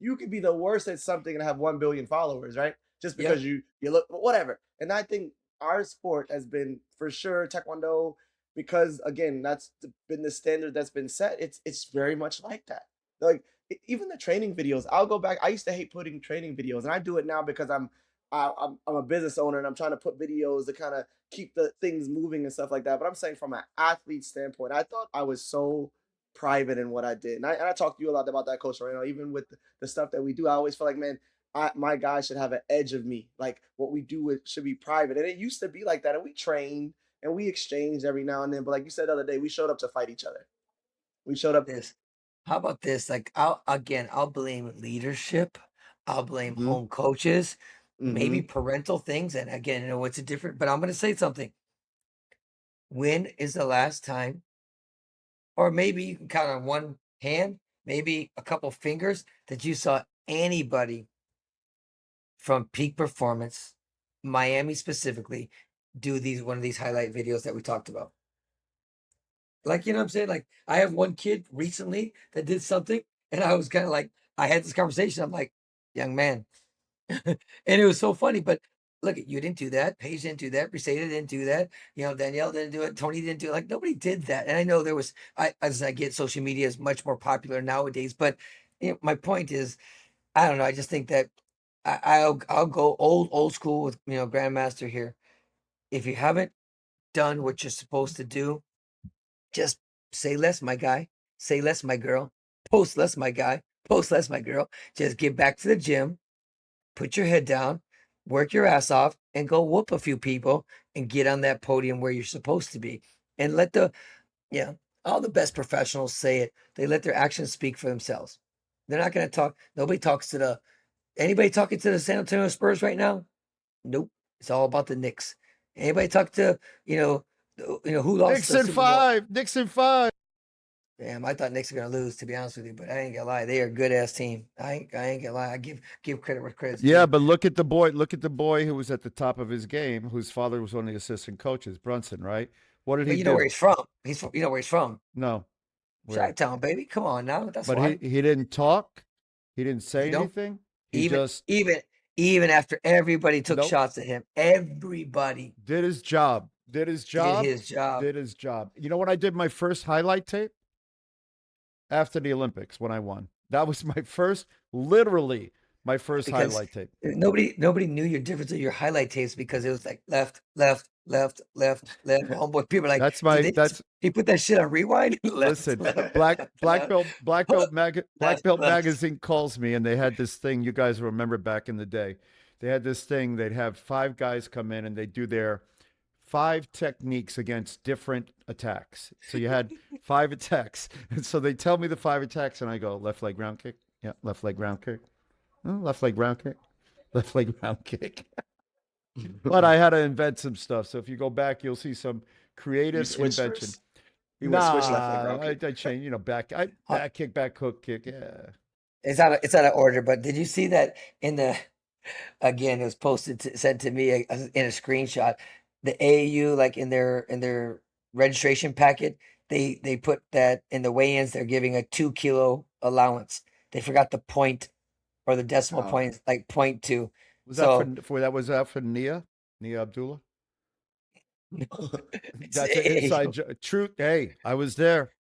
You could be the worst at something and have 1 billion followers, right? Just because you look, whatever. And I think our sport has been, for sure, Taekwondo, because again, that's been the standard that's been set. It's very much like that. Like, even the training videos, I'll go back. I used to hate putting training videos, and I do it now because I'm a business owner and I'm trying to put videos to kind of keep the things moving and stuff like that. But I'm saying, from an athlete standpoint, I thought I was so private in what I did, and I talked to you a lot about that, Coach Moreno. Even with the stuff that we do, I always feel like, man, my guys should have an edge of me. Like, what we do should be private. And it used to be like that. And we trained and we exchanged every now and then. But like you said the other day, we showed up to fight each other. We showed up. How about this? Like, I'll blame leadership. I'll blame home coaches, maybe parental things. And again, it's a different, but I'm going to say something. When is the last time, or maybe you can count on one hand, maybe a couple fingers that you saw anybody from Peak Performance, Miami specifically, do one of these highlight videos that we talked about. Like, you know what I'm saying? Like, I have one kid recently that did something, and I was kind of like, I had this conversation. I'm like, young man. And it was so funny. But look, you didn't do that. Paige didn't do that. Briseda didn't do that. Danielle didn't do it. Tony didn't do it. Like, nobody did that. And I know there was, as I get, social media is much more popular nowadays. But my point is, I don't know. I just think that I'll go old school with Grandmaster here. If you haven't done what you're supposed to do, just say less, my guy. Say less, my girl. Post less, my guy. Post less, my girl. Just get back to the gym, put your head down, work your ass off, and go whoop a few people and get on that podium where you're supposed to be. And let all the best professionals say it. They let their actions speak for themselves. They're not going to talk. Nobody talks to anybody talking to the San Antonio Spurs right now? Nope. It's all about the Knicks. Anybody talk to, who lost Knicks the in Super Bowl? 5. Knicks in 5. Damn, I thought Knicks are gonna lose, to be honest with you, but I ain't gonna lie, they are a good ass team. I ain't gonna lie. I give credit where credit's Yeah, due. but look at the boy. Look at the boy who was at the top of his game, whose father was one of the assistant coaches, Brunson. Right? What did But he you know where do? he's from. You know where he's from. No, where? Chi-town, baby. Come on now. That's But why. he didn't talk. He didn't say You know, anything. He even just even even after everybody took nope. shots at him, everybody Did his job. Did his did job. his job. Did his job. You know when I did my first highlight tape? After the Olympics when I won. That was my first, literally my first Because highlight tape. nobody knew your difference of your highlight tapes because it was like left, left, left, left, left. Homeboy, people are like, That's he put that shit on rewind? Left, listen, left, Black Belt left, left. magazine calls me and they had this thing, you guys remember back in the day. They had this thing, they'd have 5 guys come in and they do their 5 techniques against different attacks. So you had 5 attacks. And so they tell me the 5 attacks and I go left leg round kick. Yeah, left leg round kick. Left leg round kick. Left leg round kick. But I had to invent some stuff. So if you go back, you'll see some You creative switched invention. first. You went switch left leg Nah, round I kick. changed, back kick, back hook kick. Yeah. It's out of order. But did you see that in the again? It was sent to me in a screenshot. The AAU, like in their registration packet, they put that in the weigh-ins. They're giving a 2 kilo allowance. They forgot the point or the decimal Oh, point, like point two. Was that So was that for Nia Abdullah? it's That's an AAU. truth. Hey, I was there.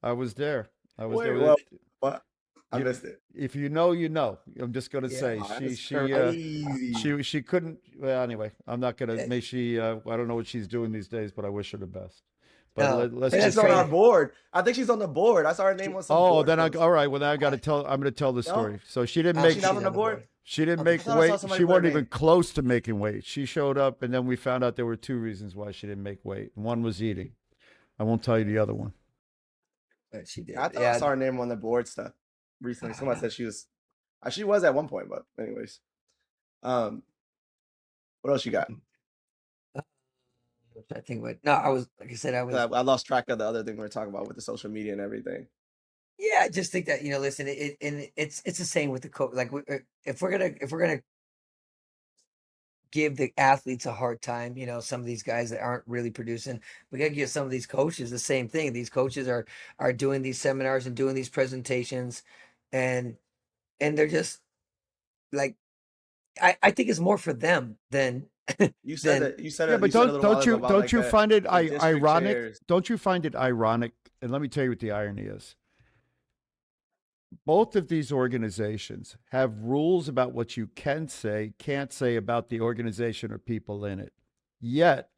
I was there. I was there wait, with well, it. what? I You, missed it. if you know, you know. I'm just gonna Yeah. say Oh, that's crazy. she couldn't. Well, anyway, I'm not gonna Eh, make she. I don't know what she's doing these days, but I wish her the best. But No, let's but She's that's just on say. our crazy. board. I think she's on the board. I saw her name on some Oh, board then post. all right. Well, now I got to I, tell. I'm gonna tell the No, story. So she didn't I is don't she make. think not she's on the on the board? board. She didn't Okay, I make thought I saw weight. somebody She put her wasn't even name. close to making weight. She showed up, and then we found out there were 2 reasons why she didn't make weight. One was eating. I won't tell you the other one. But she I did. thought I Yeah. saw her name on the board stuff recently. Someone said she was. She was at one point, but anyways. Um, what else you got? I think what no, I was like I said, I was I lost track of the other thing we were talking about with the social media and everything. yeah, I just think that listen, it's the same with the coach. Like if we're gonna give the athletes a hard time, some of these guys that aren't really producing, we gotta give some of these coaches the same thing. These coaches are doing these seminars and doing these presentations, and they're just like I think it's more for them than You said than that. You said Yeah, it. but You said a little while ago about don't like you find it the district ironic? chairs. Don't you find it ironic? And let me tell you what the irony is. Both of these organizations have rules about what you can say, can't say about the organization or people in it. Yet,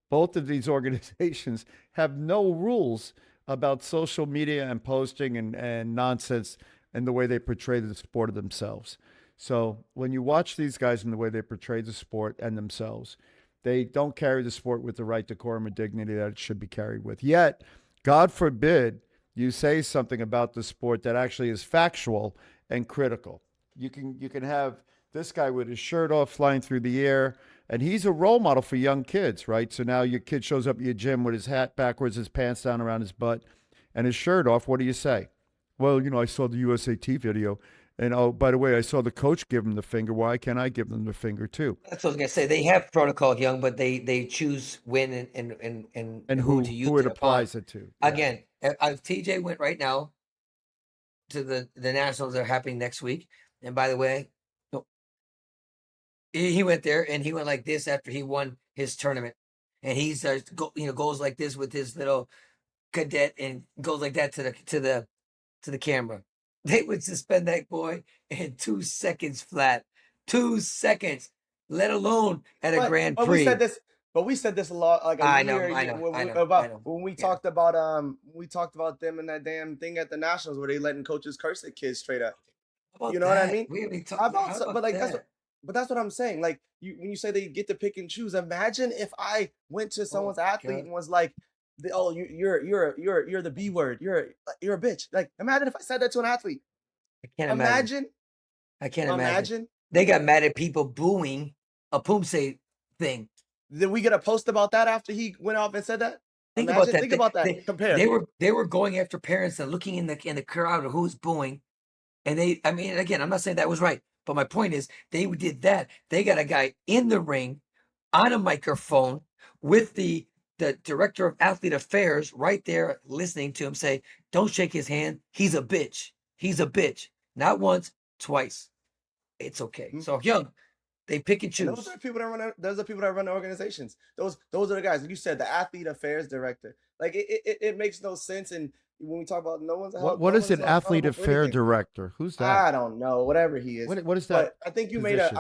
both of these organizations have no rules about social media and posting and nonsense and the way they portray the sport of themselves. So when you watch these guys and the way they portray the sport and themselves, they don't carry the sport with the right decorum and dignity that it should be carried with. Yet, God forbid you say something about the sport that actually is factual and critical. You can have this guy with his shirt off flying through the air, and he's a role model for young kids, right? So now your kid shows up at your gym with his hat backwards, his pants down around his butt, and his shirt off. What do you say? Well, I saw the USAT video, and oh, by the way, I saw the coach give him the finger. Why can't I give them the finger too? That's what I was gonna say. They have protocol, Young, but they choose when and And who to who use it it upon. applies it to? Yeah. Again, if TJ went right now to the nationals that are happening next week, and by the way, no, he went there and he went like this after he won his tournament, and he starts goes like this with his little cadet and goes like that to the camera. They would suspend that boy in 2 seconds flat. 2 seconds, let alone at a Grand But we said Prix. this. But we said this a lot, like I know, about I know. when we Yeah. talked about them and that damn thing at the Nationals where they letting coaches curse at kids straight up. How You about know what I that? mean? We haven't How talked. about How but about like that? that's what I'm saying. Like when you say they get to pick and choose, imagine if I went to someone's athlete God. and was like, "Oh, you're the B word. You're a bitch." Like imagine if I said that to an athlete. I can't imagine. Imagine, I can't imagine. imagine. They got mad at people booing a Poomsae thing. Did we get a post about that after he went off and said that? Think about that. Think about that. Compare. They were going after parents and looking in the crowd of who's booing. And I mean, again, I'm not saying that was right, but my point is they did that. They got a guy in the ring on a microphone with the director of athlete affairs right there listening to him say, "Don't shake his hand. He's a bitch. He's a bitch." Not once, twice. It's okay. Hmm? So Young, they pick and And choose. those are people that run. Those are people that run the organizations. Those are the guys. Like you said, the athlete affairs director. Like it makes no sense. And when we talk about no one's held, What no is one's an athlete accountable for affair anything. director? Who's that? I don't know, whatever he is. What is that But I think you made position?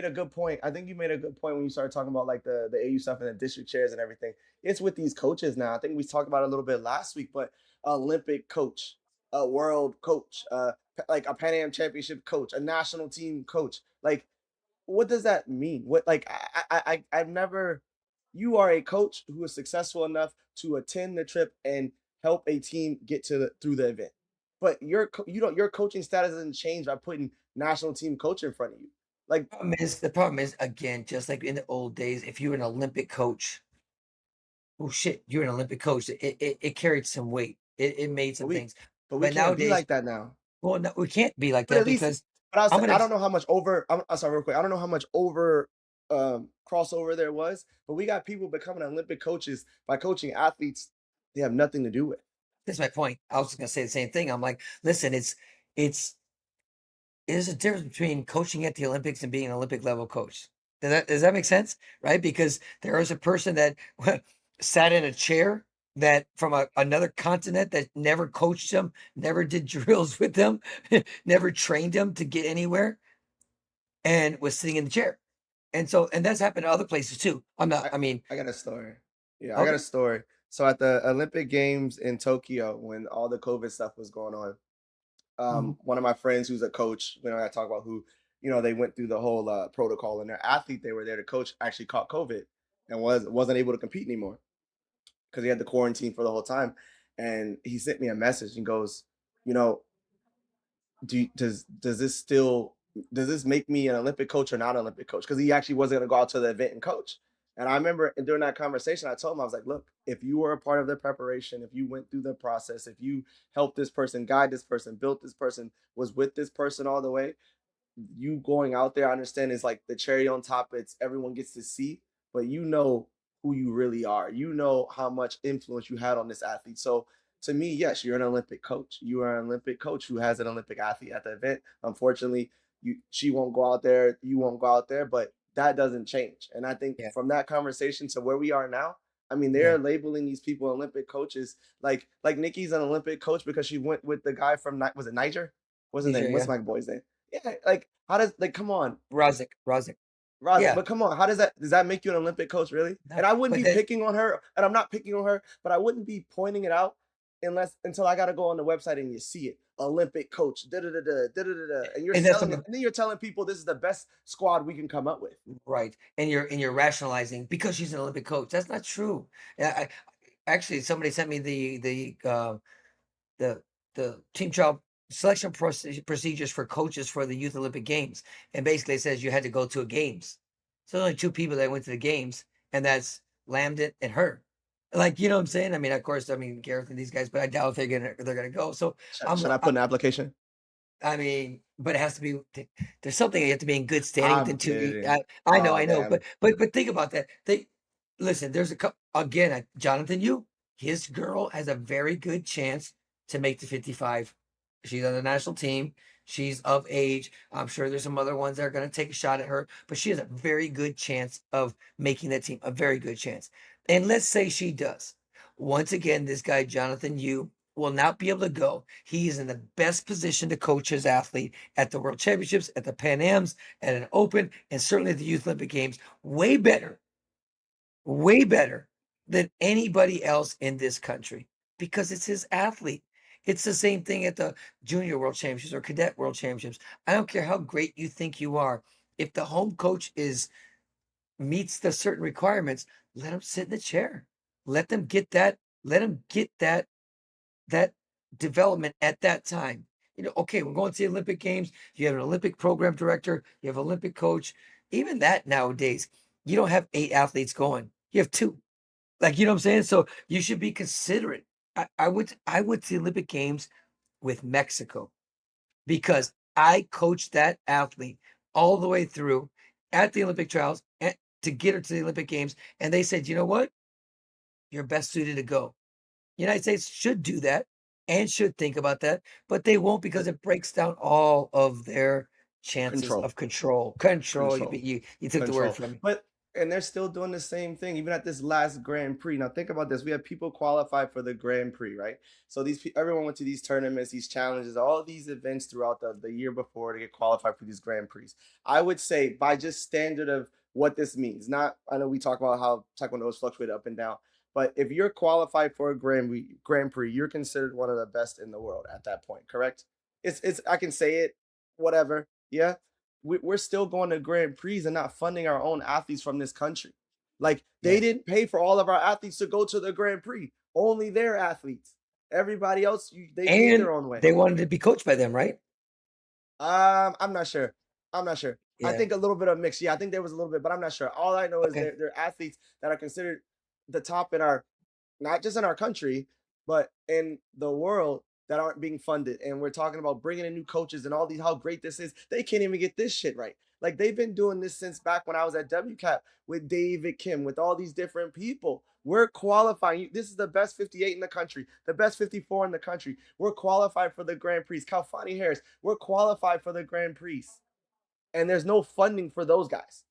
a good point. I think you made a good point when you started talking about like the AU stuff and the district chairs and everything. It's with these coaches now. I think we talked about it a little bit last week, but Olympic coach, a world coach, like a Pan Am championship coach, a national team coach. Like, what does that mean? What like I've never. You are a coach who is successful enough to attend the trip and help a team get through the event. But your coaching status doesn't change by putting national team coach in front of you. Like The problem is again, just like in the old days, if you were an Olympic coach, oh shit, you're an Olympic coach. It carried some weight. It made but some we things. but we But can't be nowadays, like that now. well, no, we can't be like But that at least because but I'm gonna I don't know how much over I'm sorry real quick. I don't know how much over crossover there was, but we got people becoming Olympic coaches by coaching athletes they have nothing to do with. that's my point. I was gonna say the same thing. I'm like, listen, it's there's a difference between coaching at the Olympics and being an Olympic level coach. Does that make sense? Right? Because there is a person that sat in a chair that from another continent that never coached them, never did drills with them, never trained them to get anywhere, and was sitting in the chair. And that's happened to other places too. I'm not. I, I mean, I got a story. Yeah, I got a okay. story. So at the Olympic Games in Tokyo, when all the COVID stuff was going on, Mhm. one of my friends who's a coach, we don't gotta talk about who, they went through the whole protocol, and their athlete they were there to coach actually caught COVID and wasn't able to compete anymore because he had the quarantine for the whole time. And he sent me a message and goes, you know, does this make me an Olympic coach or not an Olympic coach? Because he actually wasn't going to go out to the event and coach. And I remember during that conversation, I told him, I was like, look, if you were a part of the preparation, if you went through the process, if you helped this person, guide this person, built this person, was with this person all the way, you going out there, I understand is like the cherry on top. It's everyone gets to see, but you know who you really are. You know how much influence you had on this athlete. So to me, yes, you're an Olympic coach. You are an Olympic coach who has an Olympic athlete at the event. Unfortunately, she won't go out there, you won't go out there, but that doesn't change. And I think Yeah, from that conversation to where we are now, I mean, yeah. they're labeling these people Olympic coaches. Like Nikki's an Olympic coach because she went with the guy from was it Niger? What's his Niger, name? What's yeah. my boy's name? Yeah, like how does like come on, Razik. Roz, Yeah. but come on, how does that make you an Olympic coach, really? No, And I wouldn't but be then picking on her, and I'm not picking on her, but I wouldn't be pointing it out until I gotta go on the website and you see it. Olympic coach, da da da da da da da, and and that's something. and then you're telling people this is the best squad we can come up with. Right. And you're rationalizing because she's an Olympic coach. That's not true. Actually somebody sent me the team trial selection procedures for coaches for the Youth Olympic Games. And basically it says you had to go to a games. So only two people that went to the games, and that's Lambden and her. Like, you know what I'm saying? I mean, of course, I mean, Gareth and these guys, but I doubt they're gonna go. So I'm, Should I put an application? I mean, but it has to be. There's something you have to be in good standing with I'm the two. kidding. I Oh know, damn. but think about that. They listen. There's a couple again. Jonathan, his girl has a very good chance to make the 55. She's on the national team. She's of age. I'm sure there's some other ones that are going to take a shot at her, but she has a very good chance of making that team. A very good chance. And let's say she does. Once again, this guy Jonathan Yu will not be able to go. He is in the best position to coach his athlete at the World Championships, at the Pan Ams, at an Open, and certainly at the Youth Olympic Games. Way better than anybody else in this country because it's his athlete. It's the same thing at the Junior World Championships or Cadet World Championships. I don't care how great you think you are. If the home coach is meets the certain requirements, let him sit in the chair. Let them get that. Let him get that development at that time. Okay, we're going to the Olympic Games. You have an Olympic program director, you have an Olympic coach. Even that nowadays, you don't have 8 athletes going. You have 2. Like, you know what I'm saying? So you should be considerate. I would to the Olympic Games with Mexico because I coached that athlete all the way through at the Olympic trials to get her to the Olympic Games. And they said, you know what? You're best suited to go. United States should do that and should think about that, but they won't because it breaks down all of their chances Control. of control. Control. You Control. you took the word Control. from me. But and they're still doing the same thing even at this last Grand Prix. Now think about this: we have people qualify for the Grand Prix, right? So everyone went to these tournaments, these challenges, all these events throughout the year before to get qualified for these Grand Prix. I would say by just standard of what this means. Not I know we talk about how Taekwondo is fluctuated up and down, but if you're qualified for a Grand Prix, you're considered one of the best in the world at that point, correct? It's I can say it, whatever, yeah. We're still going to Grand Prix and not funding our own athletes from this country. Like they Yeah. didn't pay for all of our athletes to go to the Grand Prix. Only their athletes. Everybody else, they paid And their own way. they wanted to be coached by them, right? I'm not sure. I'm not sure. I Yeah. think a little bit of mix. Yeah, I think there was a little bit, but I'm not sure. All I know is Okay. they're athletes that are considered the top in our not just in our country, but in the world that aren't being funded. And we're talking about bringing in new coaches and all these, how great this is. They can't even get this shit right. Like they've been doing this since back when I was at WCAP with David Kim, with all these different people. We're qualifying. This is the best 58 in the country, the best 54 in the country. We're qualified for the Grand Prix. Calfani Harris, we're qualified for the Grand Prix. And there's no funding for those guys.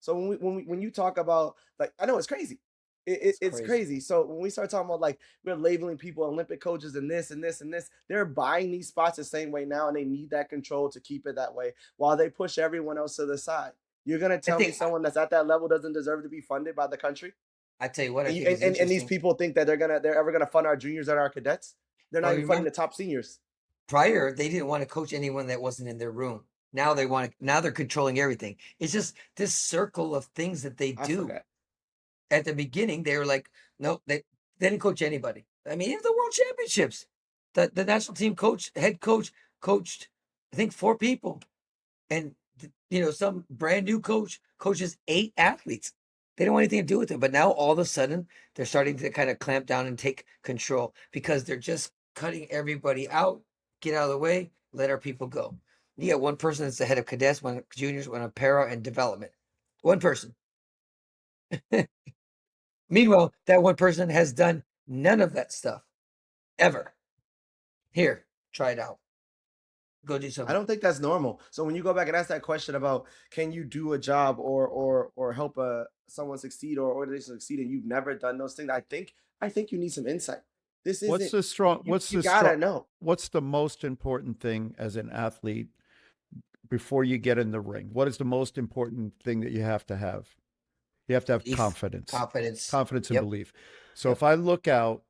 So when you talk about like I know it's crazy. It's It's crazy. crazy. So when we start talking about like we're labeling people Olympic coaches and this and this and this, they're buying these spots the same way now, and they need that control to keep it that way while they push everyone else to the side. You're gonna I tell me think someone that's at that level doesn't deserve to be funded by the country? I tell you what I And you think is and these interesting. people think that they're ever gonna fund our juniors and our cadets? They're not Well, even funding the remember top seniors. prior they didn't want to coach anyone that wasn't in their room. Now they want to now they're controlling everything. It's just this circle of things that they I do. forget. At the beginning, they were like, no, they didn't coach anybody. I mean, even the World Championships, the national team head coach coached, I think 4 people, and some brand new coach coaches 8 athletes. They don't want anything to do with them. But now all of a sudden, they're starting to kind of clamp down and take control because they're just cutting everybody out. Get out of the way. Let our people go. You got one person that's the head of cadets, one juniors, one of para and development. One person. Meanwhile, that one person has done none of that stuff ever. Here, try it out. Go do I something. don't think that's normal. So when you go back and ask that question about can you do a job or help someone succeed or organization succeed and you've never done those things, I think you need some insight. This What's isn't the strong? you What's you the gotta strong? know. What's the most important thing as an athlete before you get in the ring? What is the most important thing that you have to have? You have to have Belief, confidence, confidence. confidence and Yep. belief. So Yep. if I look out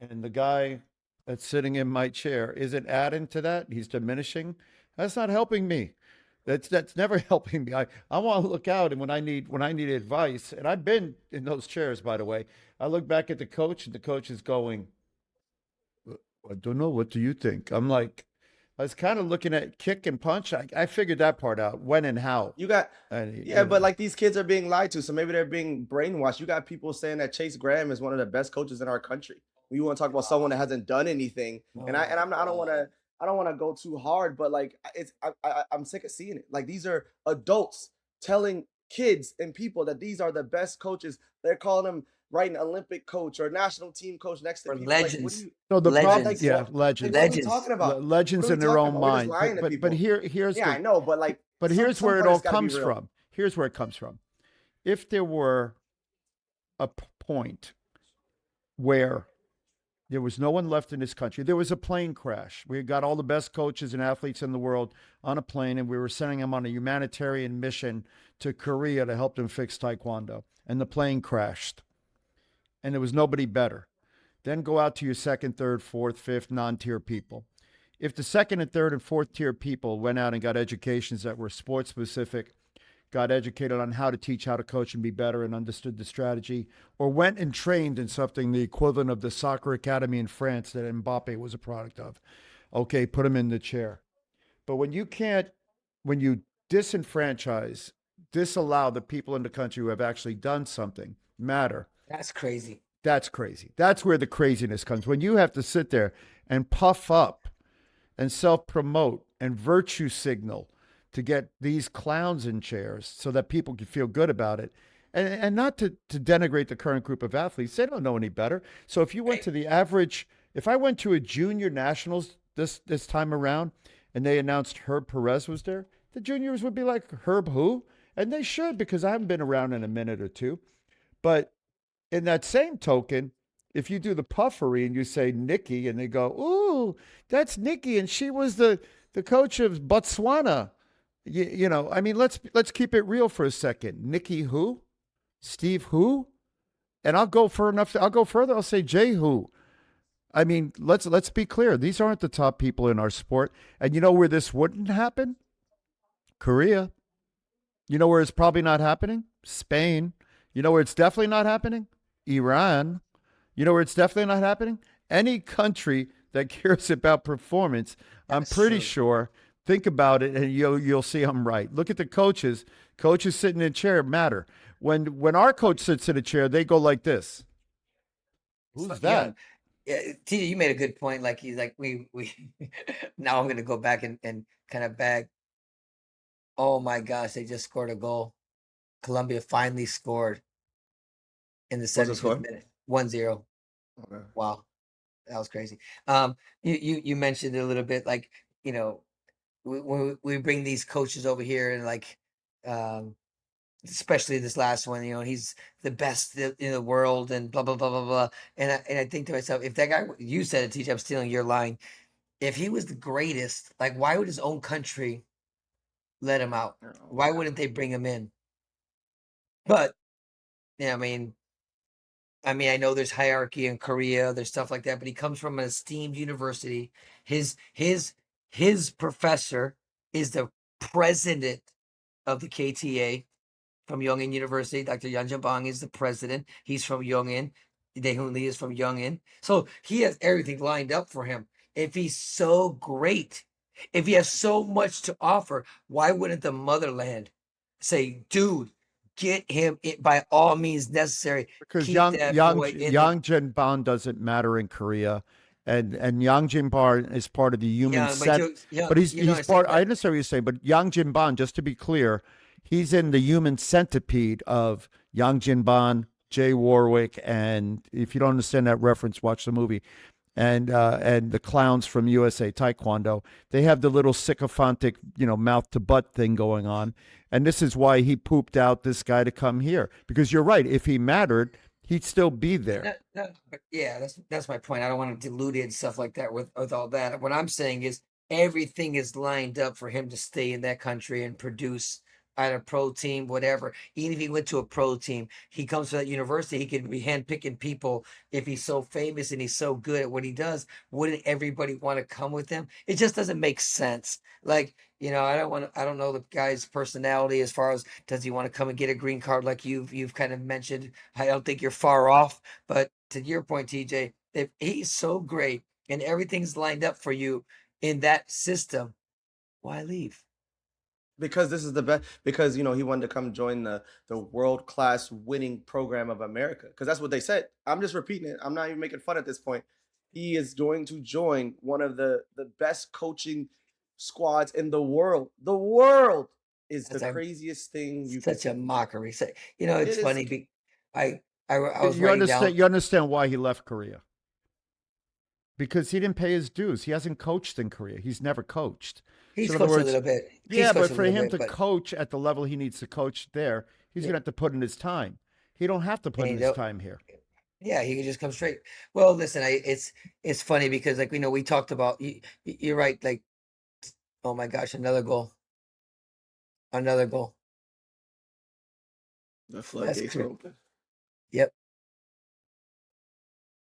and the guy that's sitting in my chair isn't adding to that, he's diminishing. That's not helping me. That's never helping me. I want to look out, and when I need advice, and I've been in those chairs, by the way, I look back at the coach, and the coach is going, I don't know. What do you think? I'm like, I was kind of looking at kick and punch. I figured that part out, when and how. You got And, Yeah, but like these kids are being lied to, so maybe they're being brainwashed. You got people saying that Chase Graham is one of the best coaches in our country. We want to talk about someone that hasn't done anything, and Oh my I'm not, God. I don't want to go too hard, but like I'm sick of seeing it. Like these are adults telling kids and people that these are the best coaches. They're calling them writing Olympic coach or national team coach next to For people. Like, what do legends. you so the problem, like? Legends. yeah, What? Like, what are legends, we talking Legends. about? What legends are we in their talking own about? We're just mind. lying to But people. here's Yeah, the I know, but like but here's some where it part all has got to be comes real. from. Here's where it comes from. If there were a point where there was no one left in this country, there was a plane crash. We got all the best coaches and athletes in the world on a plane, and we were sending them on a humanitarian mission to Korea to help them fix Taekwondo. And the plane crashed, and there was nobody better. Then go out to your second, third, fourth, fifth non tier people. If the second and third and fourth tier people went out and got educations that were sports specific, got educated on how to teach, how to coach, and be better, and understood the strategy, or went and trained in something the equivalent of the soccer academy in France that Mbappe was a product of, okay, put him in the chair. But when you can't, when you disenfranchise, disallow the people in the country who have actually done something matter, That's crazy. that's crazy. That's where the craziness comes. When you have to sit there and puff up and self promote and virtue signal to get these clowns in chairs so that people can feel good about it. And not to denigrate the current group of athletes, they don't know any better. So if you went Right. to the average, if I went to a junior nationals this time around and they announced Herb Perez was there, the juniors would be like, Herb who? And they should, because I haven't been around in a minute or two. But in that same token, if you do the puffery and you say Nikki and they go, ooh, that's Nikki, and she was the coach of Botswana. I mean, let's keep it real for a second. Nikki who? Steve who? And I'll go for enough. I'll go further. I'll say Jay who. I mean, let's be clear. These aren't the top people in our sport. And you know where this wouldn't happen? Korea. You know where it's probably not happening? Spain. You know where it's definitely not happening? Iran. You know where it's definitely not happening? Any country that cares about performance, I'm That's pretty true. sure. Think about it, and you'll see I'm right. Look at the coaches. Coaches sitting in a chair matter. When our coach sits in a chair, they go like this. So, Who's yeah. that? Yeah, TJ, you made a good point. Like he's like we now I'm gonna go back and kind of bag. Oh my gosh, they just scored a goal. Colombia finally scored in the What's the 75th score? minute. 1-0. Okay. Wow, that was crazy. You mentioned it a little bit, like, you know, we bring these coaches over here and like um especially this last one, he's the best in the world and blah blah blah blah blah. And I think to myself, if that guy, you said it, TJ, I'm stealing your line. If he was the greatest, like, why would his own country let him out? Oh, Why wouldn't they bring him in? But yeah, I mean, I know there's hierarchy in Korea, there's stuff like that, but he comes from an esteemed university. His professor is the president of the KTA from Yongin University. Dr. Yan Bang is the president. He's from Yongin. Daehun Lee is from Yongin. So he has everything lined up for him. If he's so great, if he has so much to offer, why wouldn't the motherland say, dude, get him by all means necessary. Because Keep that boy in the Yang Jinban doesn't matter in Korea, and Yang Jinban is part of the human young, but set. you young, But he's you know what he's I'm saying? part. I understand what you're saying, but Yang Jinban, just to be clear, he's in the human centipede of Yang Jinban, Jay Warwick, and if you don't understand that reference, watch the movie. And the clowns from USA Taekwondo, they have the little sycophantic, mouth to butt thing going on, and this is why he pooped out this guy to come here. Because you're right, if he mattered, he'd still be there. No, but yeah, that's my point. I don't want to dilute it and stuff like that with all that. What I'm saying is everything is lined up for him to stay in that country and produce at a pro team, whatever. Even if he went to a pro team, he comes to that university, he could be handpicking people. If he's so famous and he's so good at what he does, wouldn't everybody want to come with him? It just doesn't make sense. Like, I don't know the guy's personality as far as does he want to come and get a green card like you've kind of mentioned. I don't think you're far off, but to your point, TJ, if he's so great and everything's lined up for you, in that system, why leave? Because this is the best, because he wanted to come join the world class winning program of America, because that's what they said. I'm just repeating it. I'm not even making fun at this point. He is going to join one of the best coaching squads in the world. The world is the That's a craziest thing you could such a say. mockery. So, you know, it's It is. funny. I was You writing down. understand? You understand why he left Korea? Because he didn't pay his dues. He hasn't coached in Korea. He's never coached. So He's in other coached a words, little bit. He's yeah, coached but a for little him bit, to but coach at the level he needs to coach there, he's yeah, going to have to put in his time. He don't have to put and in you his know, time here. yeah, he could just come straight. Well, listen, it's funny because like we talked about. You're right. Like, oh my gosh, another goal, another goal. The That's floodgates are correct. open. Yep.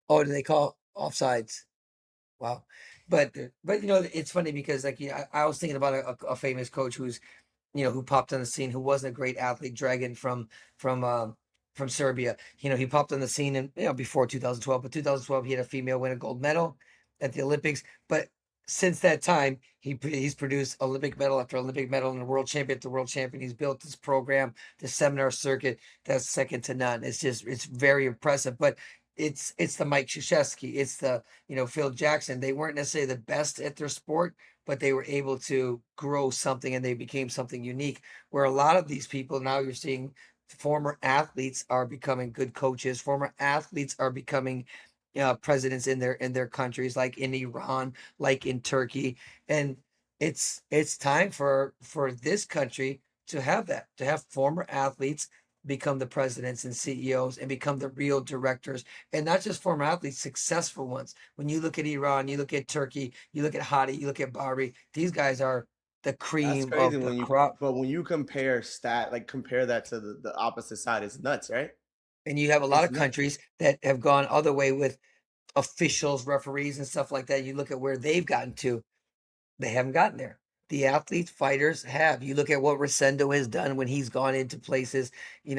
Oh, do they call offsides? Wow. But it's funny because like I was thinking about a famous coach who's who popped on the scene, who wasn't a great athlete, Dragon from from Serbia. He popped on the scene and before 2012, but 2012 he had a female win a gold medal at the Olympics. But since that time, he's produced Olympic medal after Olympic medal and a world champion after world champion. He's built this program, this seminar circuit that's second to none. It's very impressive. But it's the Mike Krzyzewski, it's the Phil Jackson. They weren't necessarily the best at their sport, but they were able to grow something and they became something unique. Where a lot of these people now you're seeing former athletes are becoming good coaches, former athletes are becoming presidents in their countries, like in Iran, like in Turkey. And it's time for this country to have that, to have former athletes become the presidents and CEOs and become the real directors, and not just former athletes, successful ones. When you look at Iran, you look at Turkey, you look at Hadi, you look at Barbie, these guys are the That's cream crazy of the when you, crop. but when you compare that to the opposite side, it's nuts, right? And you have a lot It's of nuts. countries that have gone other way with officials, referees, and stuff like that. You look at where they've gotten to, they haven't gotten there. The athletes, fighters have. You look at what Rosendo has done when he's gone into places. You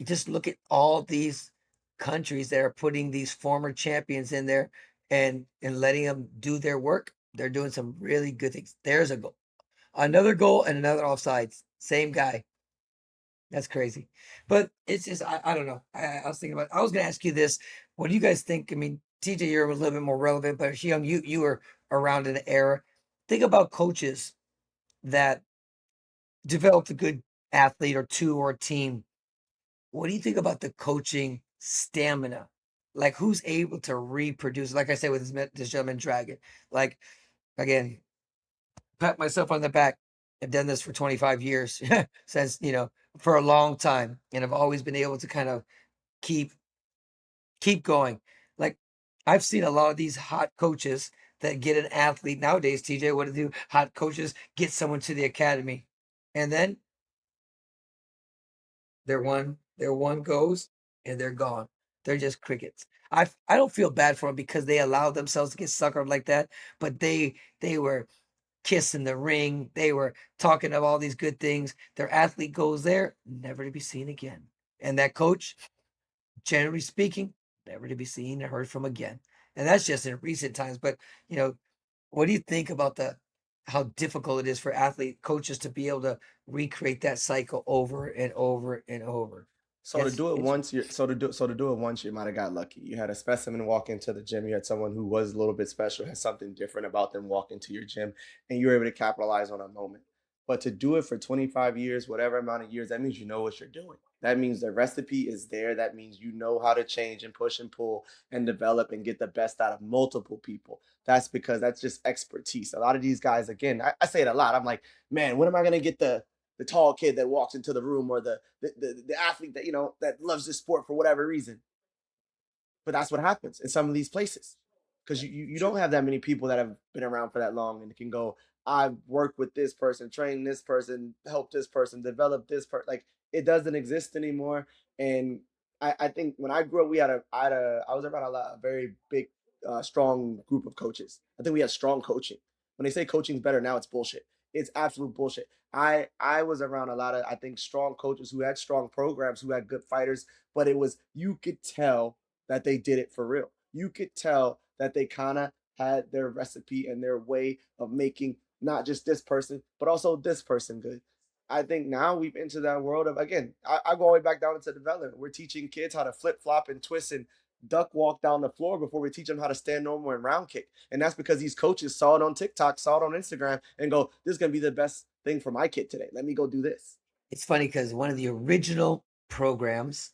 just look at all these countries that are putting these former champions in there and letting them do their work. They're doing some really good things. There's a goal, another goal, and another offsides. Same guy. That's crazy. But it's just I don't know. I was thinking about. I was going to ask you this. What do you guys think? I mean, TJ, you're a little bit more relevant, but Young, you were around in the era. Think about coaches that developed a good athlete or two or a team. What do you think about the coaching stamina? Like who's able to reproduce? Like I said with this gentleman Dragon. Like again, pat myself on the back. I've done this for 25 years since for a long time, and I've always been able to kind of keep keep going. Like I've seen a lot of these hot coaches that get an athlete nowadays. TJ, what do hot coaches get someone to the academy, and then their one goes and they're gone. They're just crickets. I don't feel bad for them because they allowed themselves to get suckered like that, but they were kissing the ring. They were talking of all these good things. Their athlete goes there, never to be seen again. And that coach, generally speaking, never to be seen or heard from again. And that's just in recent times. But you know, what do you think about the how difficult it is for athlete coaches to be able to recreate that cycle over and over and over? So to It's do it it's once, you once, you might have got lucky. You had a specimen walk into the gym. You had someone who was a little bit special, had something different about them walk into your gym, and you were able to capitalize on a moment. But to do it for 25 years, whatever amount of years, that means you know what you're doing. That means the recipe is there. That means you know how to change and push and pull and develop and get the best out of multiple people. That's because that's just expertise. A lot of these guys, again, I say it a lot. I'm like, man, when am I gonna get the tall kid that walks into the room, or the athlete that that loves this sport for whatever reason? But that's what happens in some of these places, because you don't have that many people that have been around for that long and can go, I've worked with this person, trained this person, helped this person, developed this person. Like, it doesn't exist anymore. And I think when I grew up, I was around a very big, strong group of coaches. I think we had strong coaching. When they say coaching is better now, it's bullshit. It's absolute bullshit. I was around a lot of, I think, strong coaches who had strong programs, who had good fighters, but you could tell that they did it for real. You could tell that they kind of had their recipe and their way of making not just this person, but also this person good. I think now we've entered that world of, again, I go all the way back down into development. We're teaching kids how to flip flop and twist and duck walk down the floor before we teach them how to stand normal and round kick. And that's because these coaches saw it on TikTok, saw it on Instagram, and go, this is going to be the best thing for my kid today. Let me go do this. It's funny because one of the original programs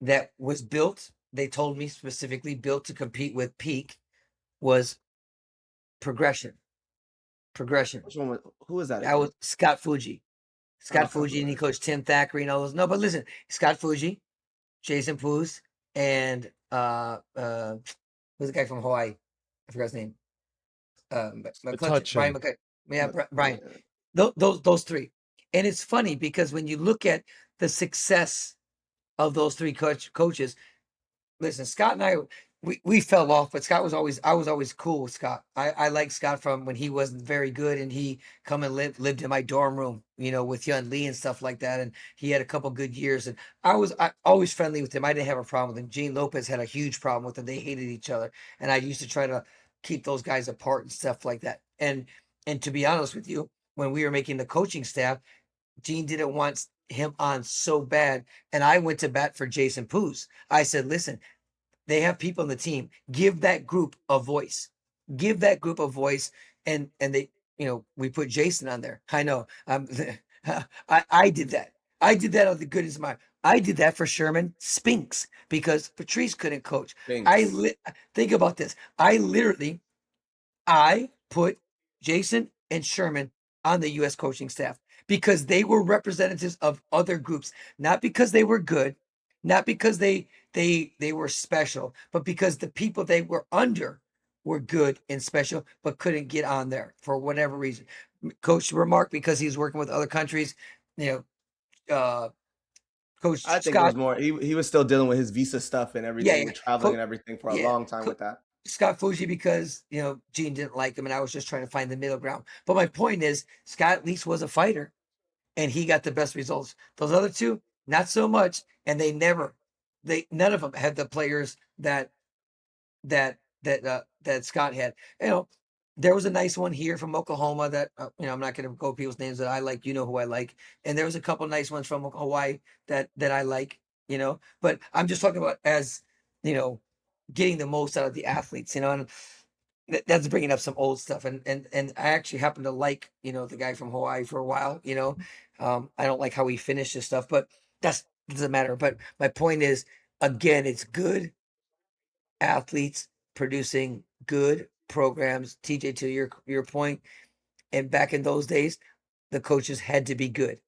that was built, they told me specifically built to compete with Peak, was progression. Which one was, who is that? That was Scott Fuji. Scott Okay. Fuji, and he coached Tim Thackeray and all those. No, but listen, Scott Fuji, Jason Poos, and who's the guy from Hawaii? I forgot his name. Brian McCutcheon. Yeah, Brian. Those three. And it's funny because when you look at the success of those three coaches, listen, Scott and I, we fell off, but I was always cool with Scott. I liked Scott from when he wasn't very good and he come and lived in my dorm room, with Yun Lee and stuff like that. And he had a couple good years, and I always friendly with him. I didn't have a problem with him. Gene Lopez had a huge problem with him. They hated each other. And I used to try to keep those guys apart and stuff like that. And to be honest with you, when we were making the coaching staff, Gene didn't want him on so bad. And I went to bat for Jason Poos. I said, listen, they have people on the team. Give that group a voice. Give that group a voice. And they, we put Jason on there. I know. I did that. I did that out of the goodness of my. I did that for Sherman Spinks because Patrice couldn't coach. Think about this. I put Jason and Sherman on the U.S. coaching staff because they were representatives of other groups, not because they were good, not because they were special, but because the people they were under were good and special, but couldn't get on there for whatever reason. Coach remarked because he's working with other countries, Coach I think Scott, it was more, he was still dealing with his visa stuff and everything, with traveling and everything for a long time with that. Scott Fuji, because Gene didn't like him, and I was just trying to find the middle ground. But my point is, Scott at least was a fighter, and he got the best results. Those other two, not so much, and none of them had the players that Scott had. There was a nice one here from Oklahoma that I'm not going to go people's names that I like. Who I like, and there was a couple nice ones from Hawaii that I like. But I'm just talking about as getting the most out of the athletes. And that's bringing up some old stuff. And I actually happen to like the guy from Hawaii for a while. I don't like how he finished his stuff, but that doesn't matter. But my point is, again, it's good athletes producing good programs. TJ, to your point, and back in those days, the coaches had to be good.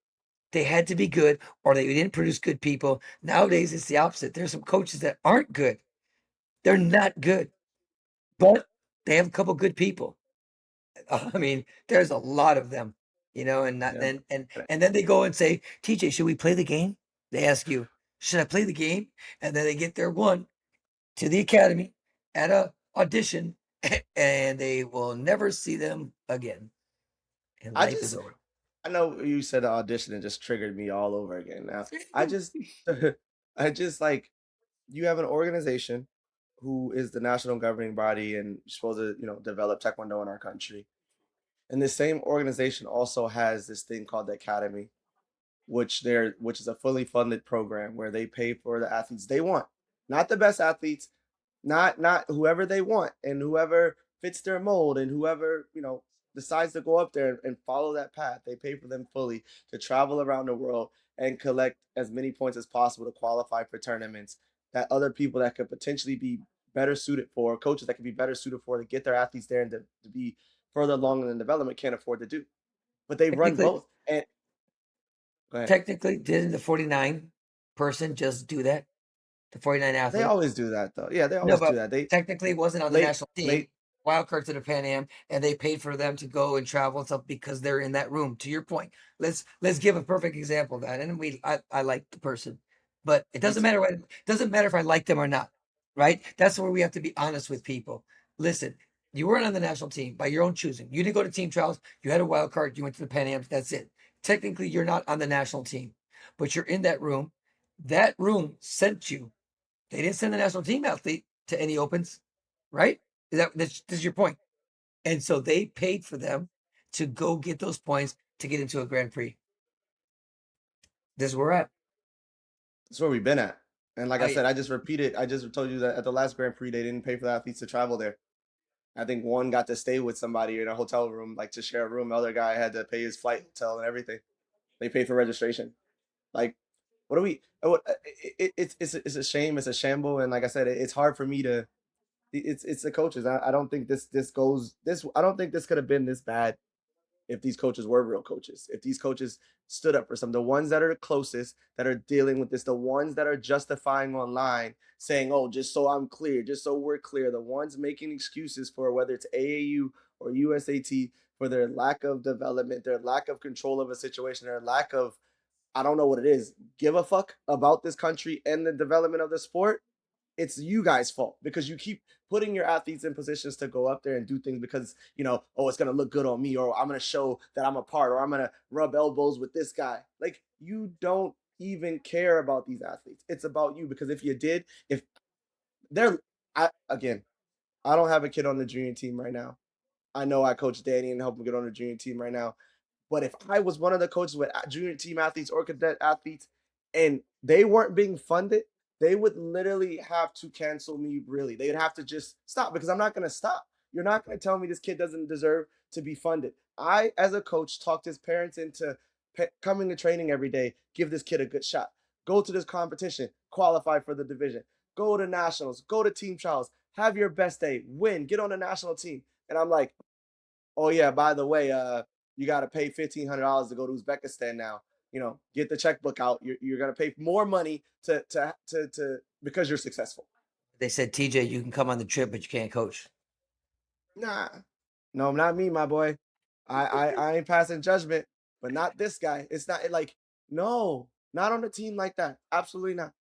They had to be good, or they didn't produce good people. Nowadays, it's the opposite. There's some coaches that aren't good. They're not good, but they have a couple good people. I mean, there's a lot of them, and then they go and say, TJ, should we play the game? They ask you, should I play the game? And then they get their one to the academy at a audition, and they will never see them again. And life is over. I know you said the audition and just triggered me all over again. Now, I just like, you have an organization who is the national governing body and supposed to, develop Taekwondo in our country. And this same organization also has this thing called the Academy, which is a fully funded program where they pay for the athletes they want, not the best athletes, not whoever they want, and whoever fits their mold, and whoever decides to go up there and follow that path. They pay for them fully to travel around the world and collect as many points as possible to qualify for tournaments that other people that could potentially be better suited for, coaches that could be better suited for, to get their athletes there and to be further along in the development, can't afford to do. But they run both. And go ahead. Technically, didn't the 49 person just do that? The 49 athletes. They always do that, though. Yeah, they always do that. They technically wasn't on the national team. Wild card to the Pan Am, and they paid for them to go and travel and stuff because they're in that room. To your point, let's give a perfect example of that. And I like the person, but it doesn't matter if I like them or not, right? That's where we have to be honest with people. Listen, you weren't on the national team by your own choosing. You didn't go to team trials. You had a wild card. You went to the Pan Am. That's it. Technically, you're not on the national team, but you're in that room. That room sent you. They didn't send the national team athlete to any opens, right? That's your point? And so they paid for them to go get those points to get into a Grand Prix. This is where we're at. That's where we've been at. And like I I- said, I just told you that at the last Grand Prix, they didn't pay for the athletes to travel there. I think one got to stay with somebody in a hotel room, like to share a room. The other guy had to pay his flight, hotel, and everything. They paid for registration. Like, what do we? It's a shame. It's a shamble. And like I said, it's hard for me to. It's the coaches. I don't think this goes this. I don't think this could have been this bad if these coaches were real coaches. If these coaches stood up for some, the ones that are the closest that are dealing with this, the ones that are justifying online, saying, "Oh, just so I'm clear, just so we're clear," the ones making excuses for whether it's AAU or USAT for their lack of development, their lack of control of a situation, their lack of, I don't know what it is, give a fuck about this country and the development of the sport. It's you guys' fault because you keep putting your athletes in positions to go up there and do things because, oh, it's going to look good on me, or I'm going to show that I'm a part, or I'm going to rub elbows with this guy. Like, you don't even care about these athletes. It's about you, because if you did, if they're, I don't have a kid on the junior team right now. I know I coach Danny and help him get on the junior team right now. But if I was one of the coaches with junior team athletes or cadet athletes and they weren't being funded, they would literally have to cancel me, really. They'd have to just stop, because I'm not going to stop. You're not going to tell me this kid doesn't deserve to be funded. I, as a coach, talked his parents into coming to training every day, give this kid a good shot. Go to this competition, qualify for the division. Go to nationals, go to team trials, have your best day, win, get on the national team. And I'm like, oh yeah, by the way, you got to pay $1,500 to go to Uzbekistan now. Get the checkbook out. You're gonna pay more money to because you're successful. They said, TJ, you can come on the trip, but you can't coach. Nah, no, not me, my boy. I ain't passing judgment, but not this guy. It's not like, no, not on a team like that. Absolutely not.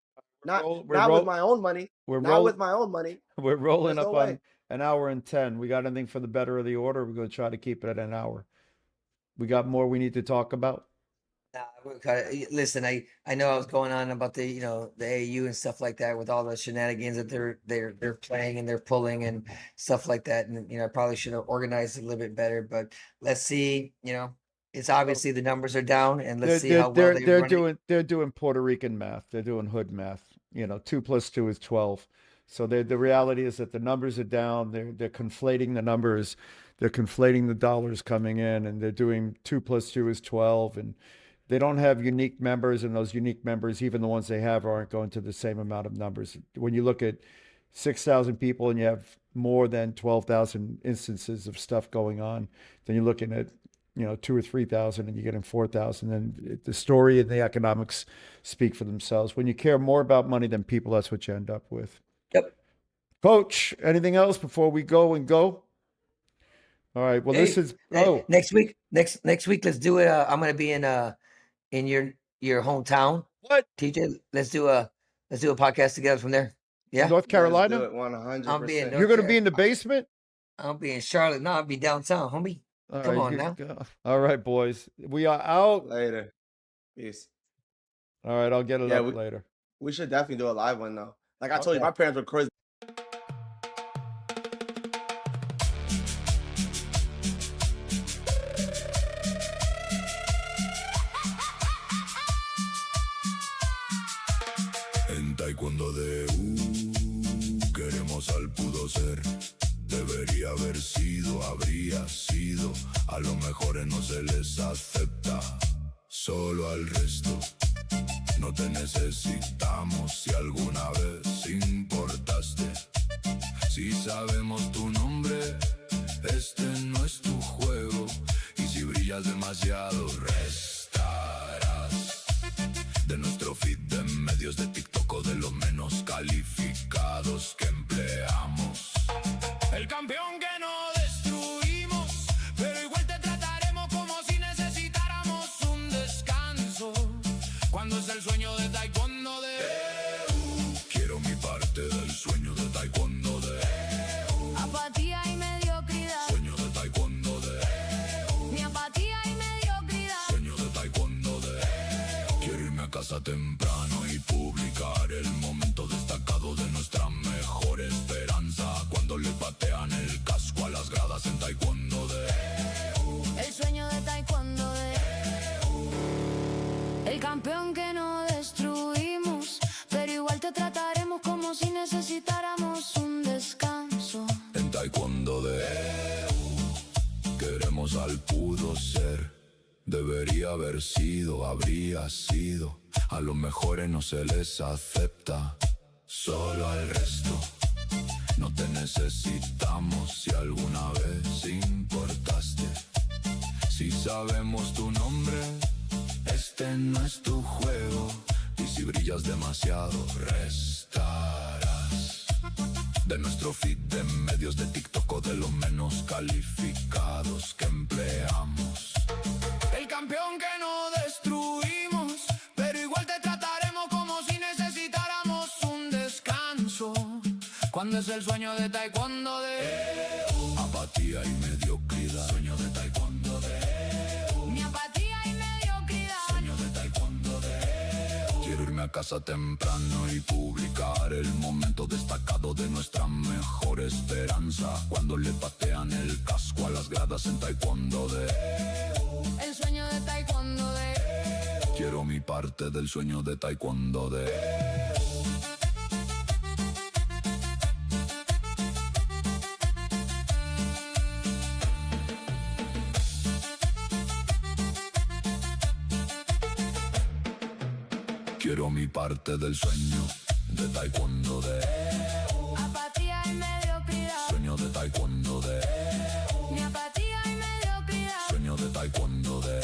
Not with my own money. With my own money. We're rolling There's up no on way. an hour and 10. We got anything for the better of the order? We're going to try to keep it at an hour. We got more we need to talk about? Listen, I know I was going on about the the AAU and stuff like that with all the shenanigans that they're playing and they're pulling and stuff like that, and I probably should have organized it a little bit better. But let's see, it's obviously the numbers are down, and let's see how well they're doing Puerto Rican math. They're doing hood math. 2 + 2 is 12. So the reality is that the numbers are down. They're conflating the numbers. They're conflating the dollars coming in, and they're doing 2 + 2 is 12, and they don't have unique members, and those unique members, even the ones they have, aren't going to the same amount of numbers. When you look at 6,000 people and you have more than 12,000 instances of stuff going on, then you're looking at 2,000 or 3,000, and you're getting 4,000. And the story and the economics speak for themselves. When you care more about money than people, that's what you end up with. Yep. Coach, anything else before we go? All right. Well, this is next week. Next week, let's do it. I'm going to be in your hometown. What? TJ, let's do a podcast together from there. Yeah. North Carolina? Let's do it 100%. You're going to be in the basement? I'll be in Charlotte. No, I'll be downtown, homie. Come on now. All right, boys. We are out. Later. Peace. All right, I'll get it up later. We should definitely do a live one, though. Like I told you, my parents were crazy. En Taekwondo de queremos al pudo ser. Debería haber sido, habría sido. A lo mejor no se les acepta. Solo al resto. No te necesitamos si alguna vez importaste. Si sabemos tu nombre, este no es tu juego. Y si brillas demasiado, restarás de nuestro feed de medios de TikTok o de los menos calificados que empleamos. El campeón que no destruimos, pero igual te trataremos como si necesitáramos un descanso. Cuando es el sueño de Taekwondo de quiero mi parte del sueño de Taekwondo de Apatía y mediocridad. Sueño de Taekwondo de Mi apatía y mediocridad. Sueño de Taekwondo de quiero irme a casa temprano y publicar el momento destacado de nuestra mejor esperanza. Cuando le patean el casco a las gradas en taekwondo de El sueño de taekwondo de El campeón que no destruimos, pero igual te trataremos como si necesitáramos un descanso. en taekwondo de queremos al pudo ser. Debería haber sido, habría sido. A los mejores no se les acepta, solo al resto. No te necesitamos si alguna vez importaste. Si sabemos tu nombre, este no es tu juego. Y si brillas demasiado, restarás de nuestro feed de medios de TikTok o de los menos calificados que empleamos. El campeón que no destruimos, pero igual te trataremos como si necesitáramos un descanso. Cuando es el sueño de taekwondo de apatía y mediocridad. Sueño de taekwondo de Mi apatía y mediocridad. sueño de taekwondo de quiero irme a casa temprano y publicar el momento destacado de nuestra mejor esperanza. Cuando le patean el casco a las gradas en taekwondo de El sueño de taekwondo de quiero mi parte del sueño de taekwondo de quiero mi parte del sueño de taekwondo de apatía y mediocridad. sueño de taekwondo de Mi apatía y mediocridad. sueño de taekwondo de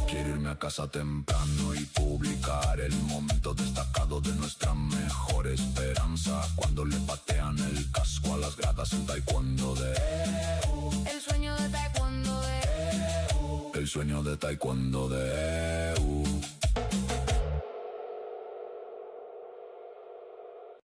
quiero irme a casa temprano y publicar el momento destacado de nuestra mejor esperanza. Cuando le patean el casco a las gradas en taekwondo de El sueño de taekwondo de el sueño de taekwondo de